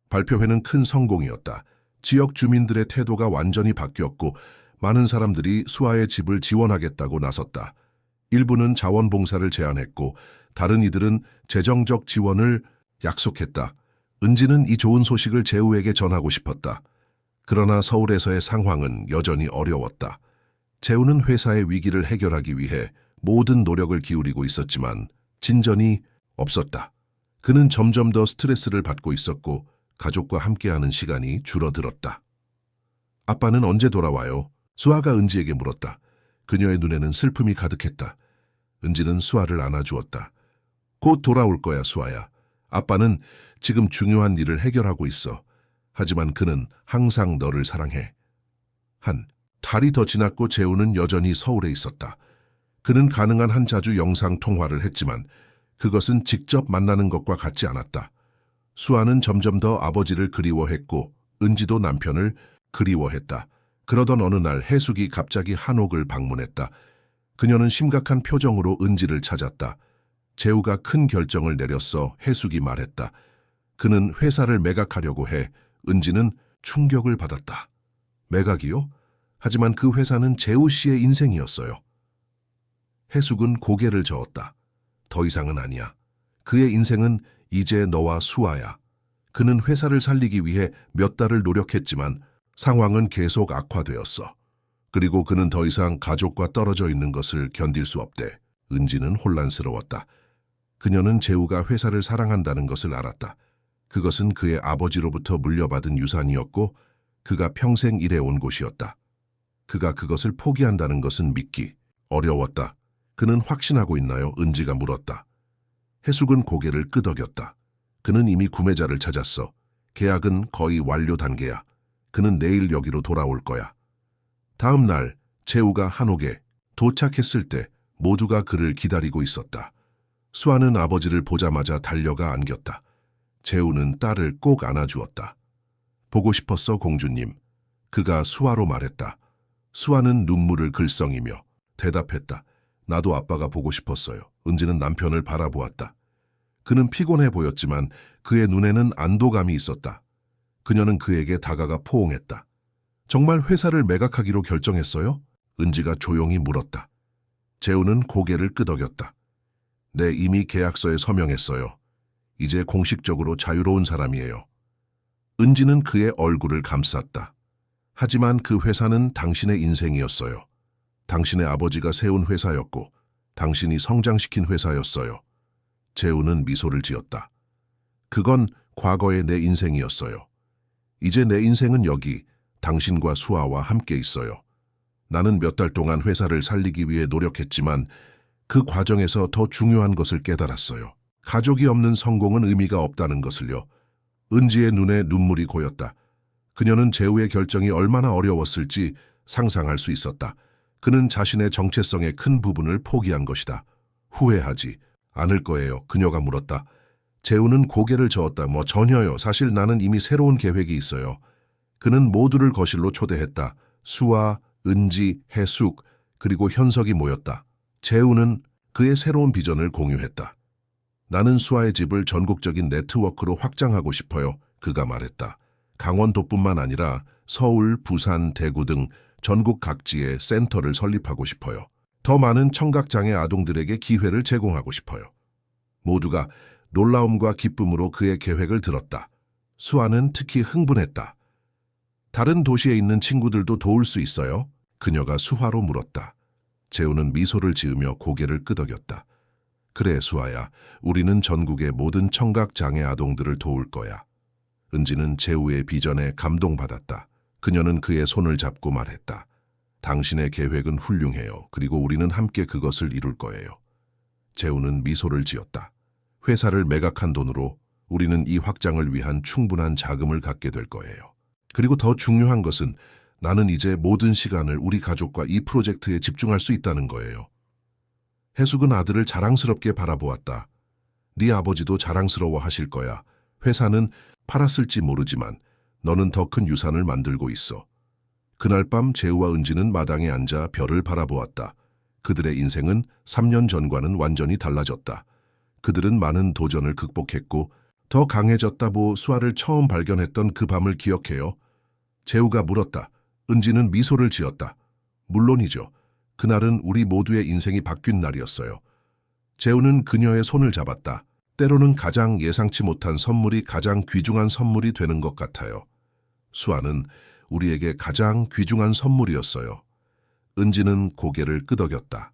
발표회는 큰 성공이었다. 지역 주민들의 태도가 완전히 바뀌었고 많은 사람들이 수아의 집을 지원하겠다고 나섰다. 일부는 자원봉사를 제안했고 다른 이들은 재정적 지원을 약속했다. 은지는 이 좋은 소식을 재우에게 전하고 싶었다. 그러나 서울에서의 상황은 여전히 어려웠다. 재우는 회사의 위기를 해결하기 위해 모든 노력을 기울이고 있었지만 진전이 없었다. 그는 점점 더 스트레스를 받고 있었고 가족과 함께하는 시간이 줄어들었다. 아빠는 언제 돌아와요? 수아가 은지에게 물었다. 그녀의 눈에는 슬픔이 가득했다. 은지는 수아를 안아주었다. 곧 돌아올 거야, 수아야. 아빠는 지금 중요한 일을 해결하고 있어. 하지만 그는 항상 너를 사랑해. 한 달이 더 지났고 재우는 여전히 서울에 있었다. 그는 가능한 한 자주 영상 통화를 했지만 그것은 직접 만나는 것과 같지 않았다. 수아는 점점 더 아버지를 그리워했고 은지도 남편을 그리워했다. 그러던 어느 날 해숙이 갑자기 한옥을 방문했다. 그녀는 심각한 표정으로 은지를 찾았다. 재우가 큰 결정을 내렸어. 해숙이 말했다. 그는 회사를 매각하려고 해. 은지는 충격을 받았다. 매각이요? 하지만 그 회사는 재우 씨의 인생이었어요. 해숙은 고개를 저었다. 더 이상은 아니야. 그의 인생은 이제 너와 수아야. 그는 회사를 살리기 위해 몇 달을 노력했지만 상황은 계속 악화되었어. 그리고 그는 더 이상 가족과 떨어져 있는 것을 견딜 수 없대. 은지는 혼란스러웠다. 그녀는 재우가 회사를 사랑한다는 것을 알았다. 그것은 그의 아버지로부터 물려받은 유산이었고 그가 평생 일해온 곳이었다. 그가 그것을 포기한다는 것은 믿기 어려웠다. 그는 확신하고 있나요? 은지가 물었다. 해숙은 고개를 끄덕였다. 그는 이미 구매자를 찾았어. 계약은 거의 완료 단계야. 그는 내일 여기로 돌아올 거야. 다음 날 재우가 한옥에 도착했을 때 모두가 그를 기다리고 있었다. 수아는 아버지를 보자마자 달려가 안겼다. 재우는 딸을 꼭 안아주었다. 보고 싶었어, 공주님. 그가 수아로 말했다. 수아는 눈물을 글썽이며 대답했다. 나도 아빠가 보고 싶었어요. 은지는 남편을 바라보았다. 그는 피곤해 보였지만 그의 눈에는 안도감이 있었다. 그녀는 그에게 다가가 포옹했다. 정말 회사를 매각하기로 결정했어요? 은지가 조용히 물었다. 재우는 고개를 끄덕였다. 네, 이미 계약서에 서명했어요. 이제 공식적으로 자유로운 사람이에요. 은지는 그의 얼굴을 감쌌다. 하지만 그 회사는 당신의 인생이었어요. 당신의 아버지가 세운 회사였고 당신이 성장시킨 회사였어요. 재우는 미소를 지었다. 그건 과거의 내 인생이었어요. 이제 내 인생은 여기 당신과 수아와 함께 있어요. 나는 몇 달 동안 회사를 살리기 위해 노력했지만 그 과정에서 더 중요한 것을 깨달았어요. 가족이 없는 성공은 의미가 없다는 것을요. 은지의 눈에 눈물이 고였다. 그녀는 재우의 결정이 얼마나 어려웠을지 상상할 수 있었다. 그는 자신의 정체성의 큰 부분을 포기한 것이다. 후회하지 않을 거예요. 그녀가 물었다. 재우는 고개를 저었다. 전혀요. 사실 나는 이미 새로운 계획이 있어요. 그는 모두를 거실로 초대했다. 수아, 은지, 해숙, 그리고 현석이 모였다. 재우는 그의 새로운 비전을 공유했다. 나는 수아의 집을 전국적인 네트워크로 확장하고 싶어요. 그가 말했다. 강원도뿐만 아니라 서울, 부산, 대구 등 전국 각지에 센터를 설립하고 싶어요. 더 많은 청각장애 아동들에게 기회를 제공하고 싶어요. 모두가 놀라움과 기쁨으로 그의 계획을 들었다. 수아는 특히 흥분했다. 다른 도시에 있는 친구들도 도울 수 있어요? 그녀가 수화로 물었다. 재우는 미소를 지으며 고개를 끄덕였다. 그래, 수아야. 우리는 전국의 모든 청각장애 아동들을 도울 거야. 은지는 재우의 비전에 감동받았다. 그녀는 그의 손을 잡고 말했다. 당신의 계획은 훌륭해요. 그리고 우리는 함께 그것을 이룰 거예요. 재우는 미소를 지었다. 회사를 매각한 돈으로 우리는 이 확장을 위한 충분한 자금을 갖게 될 거예요. 그리고 더 중요한 것은 나는 이제 모든 시간을 우리 가족과 이 프로젝트에 집중할 수 있다는 거예요. 해숙은 아들을 자랑스럽게 바라보았다. 네 아버지도 자랑스러워 하실 거야. 회사는 팔았을지 모르지만 너는 더 큰 유산을 만들고 있어. 그날 밤 재우와 은지는 마당에 앉아 별을 바라보았다. 그들의 인생은 3년 전과는 완전히 달라졌다. 그들은 많은 도전을 극복했고 더 강해졌다고 수아를 처음 발견했던 그 밤을 기억해요. 재우가 물었다. 은지는 미소를 지었다. 물론이죠. 그날은 우리 모두의 인생이 바뀐 날이었어요. 재우는 그녀의 손을 잡았다. 때로는 가장 예상치 못한 선물이 가장 귀중한 선물이 되는 것 같아요. 수아는 우리에게 가장 귀중한 선물이었어요. 은지는 고개를 끄덕였다.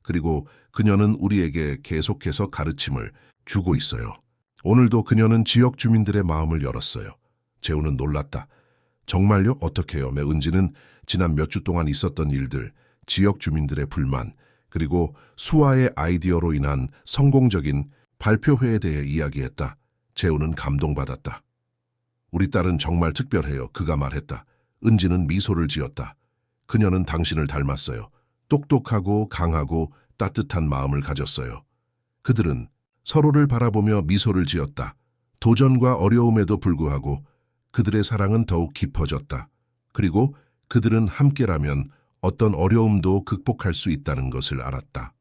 그리고 그녀는 우리에게 계속해서 가르침을 주고 있어요. 오늘도 그녀는 지역 주민들의 마음을 열었어요. 재우는 놀랐다. 정말요? 어떻게요? 은지는 지난 몇 주 동안 있었던 일들, 지역 주민들의 불만, 그리고 수아의 아이디어로 인한 성공적인 발표회에 대해 이야기했다. 재우는 감동받았다. 우리 딸은 정말 특별해요. 그가 말했다. 은지는 미소를 지었다. 그녀는 당신을 닮았어요. 똑똑하고 강하고 따뜻한 마음을 가졌어요. 그들은 서로를 바라보며 미소를 지었다. 도전과 어려움에도 불구하고 그들의 사랑은 더욱 깊어졌다. 그리고 그들은 함께라면 어떤 어려움도 극복할 수 있다는 것을 알았다.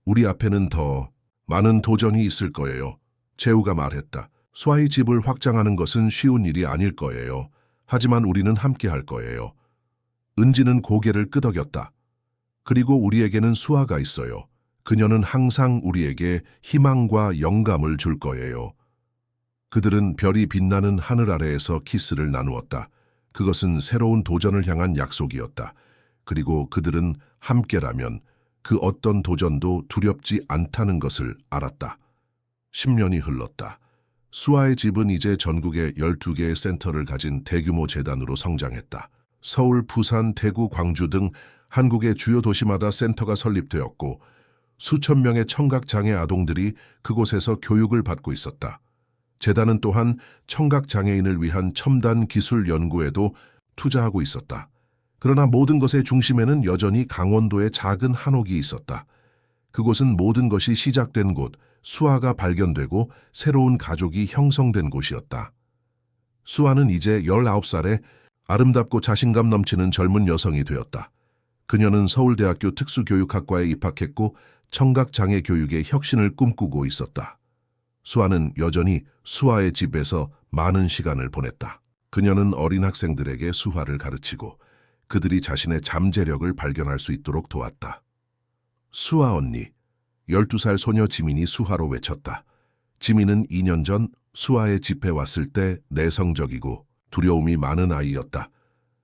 우리 앞에는 더 많은 도전이 있을 거예요. 재우가 말했다. 수아의 집을 확장하는 것은 쉬운 일이 아닐 거예요. 하지만 우리는 함께 할 거예요. 은지는 고개를 끄덕였다. 그리고 우리에게는 수아가 있어요. 그녀는 항상 우리에게 희망과 영감을 줄 거예요. 그들은 별이 빛나는 하늘 아래에서 키스를 나누었다. 그것은 새로운 도전을 향한 약속이었다. 그리고 그들은 함께라면 그 어떤 도전도 두렵지 않다는 것을 알았다. 10년이 흘렀다. 수아의 집은 이제 전국에 12개의 센터를 가진 대규모 재단으로 성장했다. 서울, 부산, 대구, 광주 등 한국의 주요 도시마다 센터가 설립되었고 수천 명의 청각장애 아동들이 그곳에서 교육을 받고 있었다. 재단은 또한 청각장애인을 위한 첨단 기술 연구에도 투자하고 있었다. 그러나 모든 것의 중심에는 여전히 강원도의 작은 한옥이 있었다. 그곳은 모든 것이 시작된 곳, 수아가 발견되고 새로운 가족이 형성된 곳이었다. 수아는 이제 19살에 아름답고 자신감 넘치는 젊은 여성이 되었다. 그녀는 서울대학교 특수교육학과에 입학했고 청각장애 교육의 혁신을 꿈꾸고 있었다. 수아는 여전히 수아의 집에서 많은 시간을 보냈다. 그녀는 어린 학생들에게 수화를 가르치고 그들이 자신의 잠재력을 발견할 수 있도록 도왔다. 수아 언니, 12살 소녀 지민이 수화로 외쳤다. 지민은 2년 전 수아의 집에 왔을 때 내성적이고 두려움이 많은 아이였다.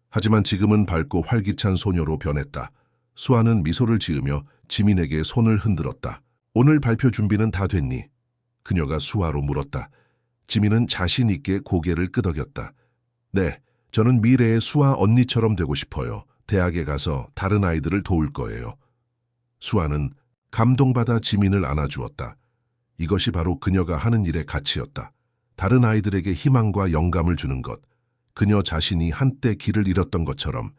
하지만 지금은 밝고 활기찬 소녀로 변했다. 수아는 미소를 지으며 지민에게 손을 흔들었다. 오늘 발표 준비는 다 됐니? 그녀가 수아로 물었다. 지민은 자신 있게 고개를 끄덕였다. 네, 저는 미래의 수아 언니처럼 되고 싶어요. 대학에 가서 다른 아이들을 도울 거예요. 수아는 감동받아 지민을 안아주었다. 이것이 바로 그녀가 하는 일의 가치였다. 다른 아이들에게 희망과 영감을 주는 것. 그녀 자신이 한때 길을 잃었던 것처럼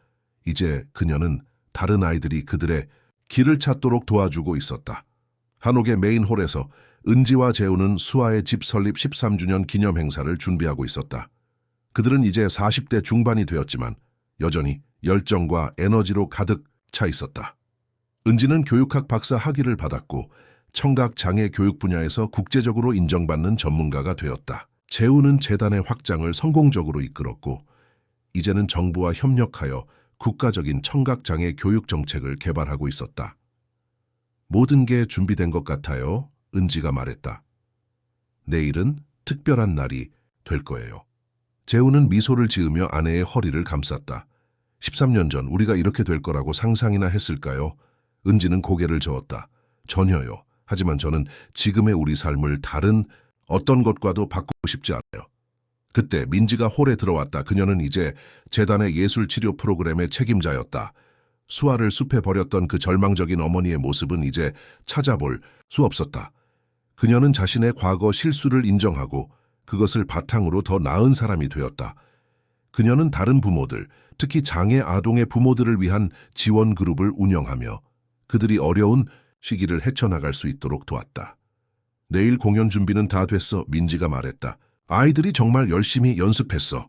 이제 그녀는 다른 아이들이 그들의 길을 찾도록 도와주고 있었다. 한옥의 메인홀에서 은지와 재우는 수아의 집 설립 13주년 기념 행사를 준비하고 있었다. 그들은 이제 40대 중반이 되었지만 여전히 열정과 에너지로 가득 차 있었다. 은지는 교육학 박사 학위를 받았고 청각장애 교육 분야에서 국제적으로 인정받는 전문가가 되었다. 재우는 재단의 확장을 성공적으로 이끌었고 이제는 정부와 협력하여 국가적인 청각장애 교육 정책을 개발하고 있었다. 모든 게 준비된 것 같아요. 은지가 말했다. 내일은 특별한 날이 될 거예요. 재우는 미소를 지으며 아내의 허리를 감쌌다. 13년 전 우리가 이렇게 될 거라고 상상이나 했을까요? 은지는 고개를 저었다. 전혀요. 하지만 저는 지금의 우리 삶을 다른 어떤 것과도 바꾸고 싶지 않아요. 그때 민지가 홀에 들어왔다. 그녀는 이제 재단의 예술치료 프로그램의 책임자였다. 수아를 숲에 버렸던 그 절망적인 어머니의 모습은 이제 찾아볼 수 없었다. 그녀는 자신의 과거 실수를 인정하고 그것을 바탕으로 더 나은 사람이 되었다. 그녀는 다른 부모들, 특히 장애 아동의 부모들을 위한 지원 그룹을 운영하며 그들이 어려운 시기를 헤쳐나갈 수 있도록 도왔다. 내일 공연 준비는 다 됐어, 민지가 말했다. 아이들이 정말 열심히 연습했어.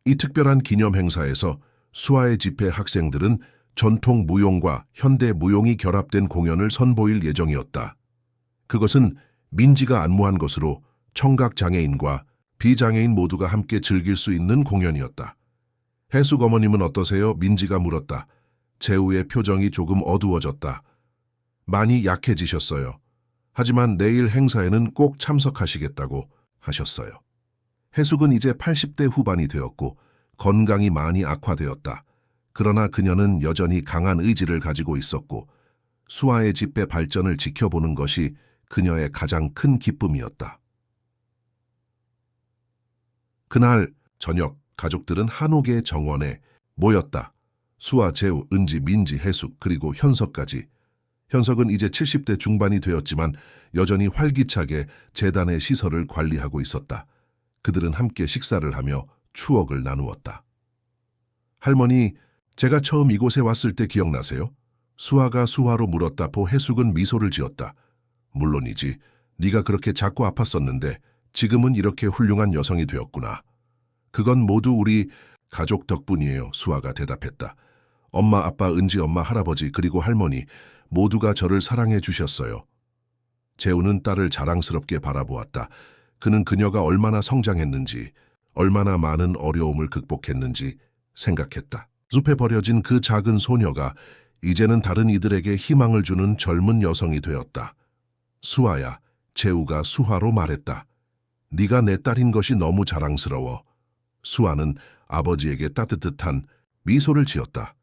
이 특별한 기념 행사에서 수아의 집회 학생들은 전통 무용과 현대 무용이 결합된 공연을 선보일 예정이었다. 그것은 민지가 안무한 것으로 청각장애인과 비장애인 모두가 함께 즐길 수 있는 공연이었다. 해숙 어머님은 어떠세요? 민지가 물었다. 재우의 표정이 조금 어두워졌다. 많이 약해지셨어요. 하지만 내일 행사에는 꼭 참석하시겠다고 하셨어요. 해숙은 이제 80대 후반이 되었고 건강이 많이 악화되었다. 그러나 그녀는 여전히 강한 의지를 가지고 있었고 수아의 집회 발전을 지켜보는 것이 그녀의 가장 큰 기쁨이었다. 그날 저녁 가족들은 한옥의 정원에 모였다. 수아, 재우, 은지, 민지, 해숙 그리고 현석까지. 현석은 이제 70대 중반이 되었지만 여전히 활기차게 재단의 시설을 관리하고 있었다. 그들은 함께 식사를 하며 추억을 나누었다. 할머니, 제가 처음 이곳에 왔을 때 기억나세요? 수아가 수화로 물었다. 해숙은 미소를 지었다. 물론이지. 네가 그렇게 작고 아팠었는데 지금은 이렇게 훌륭한 여성이 되었구나. 그건 모두 우리 가족 덕분이에요. 수아가 대답했다. 엄마, 아빠, 은지 엄마, 할아버지 그리고 할머니 모두가 저를 사랑해 주셨어요. 재우는 딸을 자랑스럽게 바라보았다. 그는 그녀가 얼마나 성장했는지, 얼마나 많은 어려움을 극복했는지 생각했다. 숲에 버려진 그 작은 소녀가 이제는 다른 이들에게 희망을 주는 젊은 여성이 되었다. 수아야, 재우가 수화로 말했다. 네가 내 딸인 것이 너무 자랑스러워. 수아는 아버지에게 따뜻한 미소를 지었다.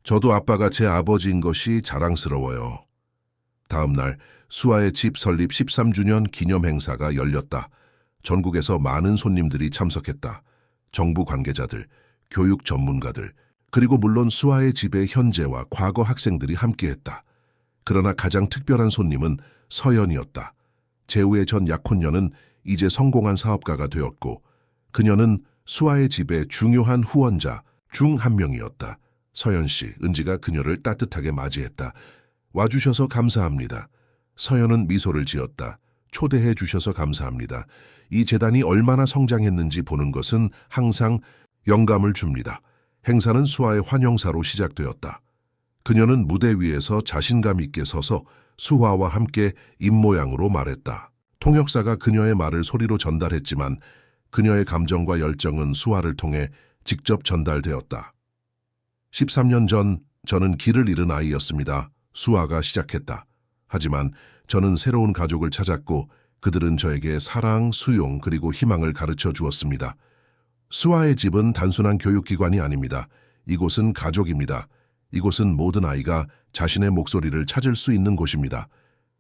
저도 아빠가 제 아버지인 것이 자랑스러워요. 다음 날 수아의 집 설립 13주년 기념 행사가 열렸다. 전국에서 많은 손님들이 참석했다. 정부 관계자들, 교육 전문가들, 그리고 물론 수아의 집의 현재와 과거 학생들이 함께했다. 그러나 가장 특별한 손님은 서연이었다. 재우의 전 약혼녀는 이제 성공한 사업가가 되었고 그녀는 수아의 집의 중요한 후원자 중 한 명이었다. 서연 씨, 은지가 그녀를 따뜻하게 맞이했다. 와주셔서 감사합니다. 서연은 미소를 지었다. 초대해 주셔서 감사합니다. 이 재단이 얼마나 성장했는지 보는 것은 항상 영감을 줍니다. 행사는 수아의 환영사로 시작되었다. 그녀는 무대 위에서 자신감 있게 서서 수아와 함께 입모양으로 말했다. 통역사가 그녀의 말을 소리로 전달했지만 그녀의 감정과 열정은 수아를 통해 직접 전달되었다. 13년 전 저는 길을 잃은 아이였습니다. 수아가 시작했다. 하지만 저는 새로운 가족을 찾았고 그들은 저에게 사랑, 수용 그리고 희망을 가르쳐 주었습니다. 수아의 집은 단순한 교육기관이 아닙니다. 이곳은 가족입니다. 이곳은 모든 아이가 자신의 목소리를 찾을 수 있는 곳입니다.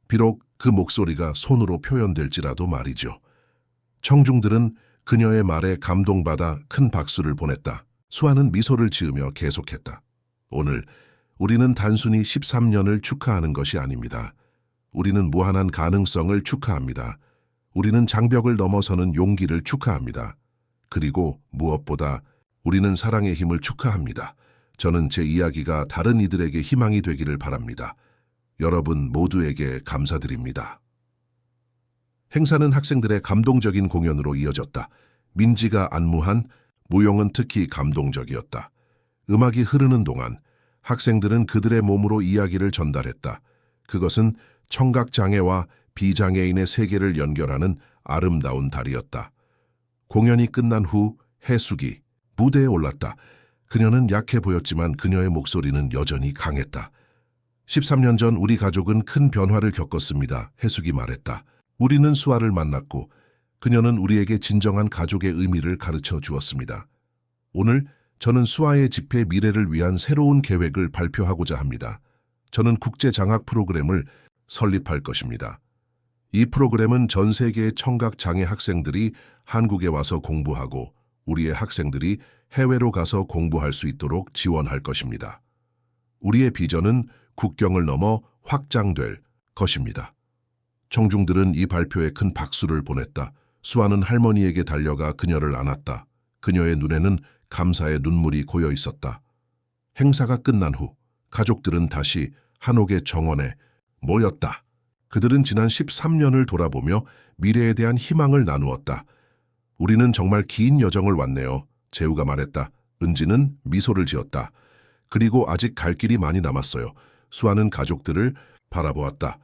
비록 그 목소리가 손으로 표현될지라도 말이죠. 청중들은 그녀의 말에 감동받아 큰 박수를 보냈다. 수아는 미소를 지으며 계속했다. 오늘 우리는 단순히 13년을 축하하는 것이 아닙니다. 우리는 무한한 가능성을 축하합니다. 우리는 장벽을 넘어서는 용기를 축하합니다. 그리고 무엇보다 우리는 사랑의 힘을 축하합니다. 저는 제 이야기가 다른 이들에게 희망이 되기를 바랍니다. 여러분 모두에게 감사드립니다. 행사는 학생들의 감동적인 공연으로 이어졌다. 민지가 안무한 무용은 특히 감동적이었다. 음악이 흐르는 동안 학생들은 그들의 몸으로 이야기를 전달했다. 그것은 청각장애와 비장애인의 세계를 연결하는 아름다운 달이었다. 공연이 끝난 후 해숙이 무대에 올랐다. 그녀는 약해 보였지만 그녀의 목소리는 여전히 강했다. 13년 전 우리 가족은 큰 변화를 겪었습니다. 해숙이 말했다. 우리는 수아를 만났고 그녀는 우리에게 진정한 가족의 의미를 가르쳐 주었습니다. 오늘 저는 수아의 집회 미래를 위한 새로운 계획을 발표하고자 합니다. 저는 국제 장학 프로그램을 설립할 것입니다. 이 프로그램은 전 세계의 청각장애 학생들이 한국에 와서 공부하고 우리의 학생들이 해외로 가서 공부할 수 있도록 지원할 것입니다. 우리의 비전은 국경을 넘어 확장될 것입니다. 청중들은 이 발표에 큰 박수를 보냈다. 수아는 할머니에게 달려가 그녀를 안았다. 그녀의 눈에는 감사의 눈물이 고여 있었다. 행사가 끝난 후 가족들은 다시 한옥의 정원에 모였다. 그들은 지난 13년을 돌아보며 미래에 대한 희망을 나누었다. 우리는 정말 긴 여정을 왔네요. 재우가 말했다. 은지는 미소를 지었다. 그리고 아직 갈 길이 많이 남았어요. 수아는 가족들을 바라보았다.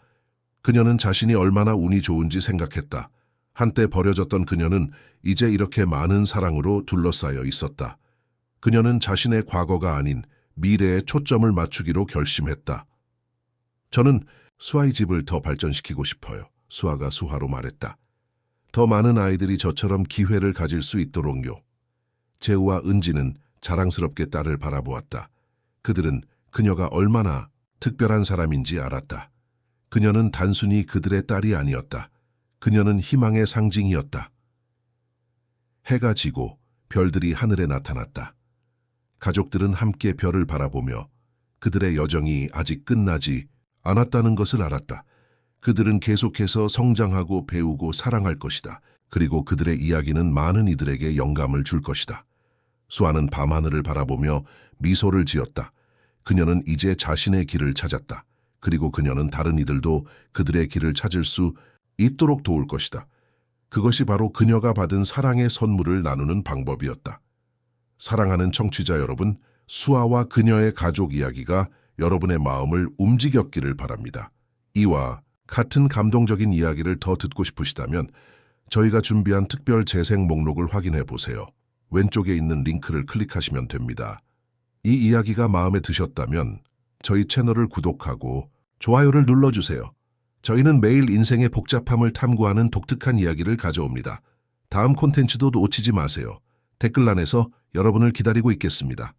그녀는 자신이 얼마나 운이 좋은지 생각했다. 한때 버려졌던 그녀는 이제 이렇게 많은 사랑으로 둘러싸여 있었다. 그녀는 자신의 과거가 아닌 미래에 초점을 맞추기로 결심했다. 저는 수아의 집을 더 발전시키고 싶어요. 수아가 수화로 말했다. 더 많은 아이들이 저처럼 기회를 가질 수 있도록요. 재우와 은지는 자랑스럽게 딸을 바라보았다. 그들은 그녀가 얼마나 특별한 사람인지 알았다. 그녀는 단순히 그들의 딸이 아니었다. 그녀는 희망의 상징이었다. 해가 지고 별들이 하늘에 나타났다. 가족들은 함께 별을 바라보며 그들의 여정이 아직 끝나지 않았다는 것을 알았다. 그들은 계속해서 성장하고 배우고 사랑할 것이다. 그리고 그들의 이야기는 많은 이들에게 영감을 줄 것이다. 수아는 밤하늘을 바라보며 미소를 지었다. 그녀는 이제 자신의 길을 찾았다. 그리고 그녀는 다른 이들도 그들의 길을 찾을 수 있도록 도울 것이다. 그것이 바로 그녀가 받은 사랑의 선물을 나누는 방법이었다. 사랑하는 청취자 여러분, 수아와 그녀의 가족 이야기가 여러분의 마음을 움직였기를 바랍니다. 이와 같은 감동적인 이야기를 더 듣고 싶으시다면 저희가 준비한 특별 재생 목록을 확인해 보세요. 왼쪽에 있는 링크를 클릭하시면 됩니다. 이 이야기가 마음에 드셨다면 저희 채널을 구독하고 좋아요를 눌러주세요. 저희는 매일 인생의 복잡함을 탐구하는 독특한 이야기를 가져옵니다. 다음 콘텐츠도 놓치지 마세요. 댓글란에서 여러분을 기다리고 있겠습니다.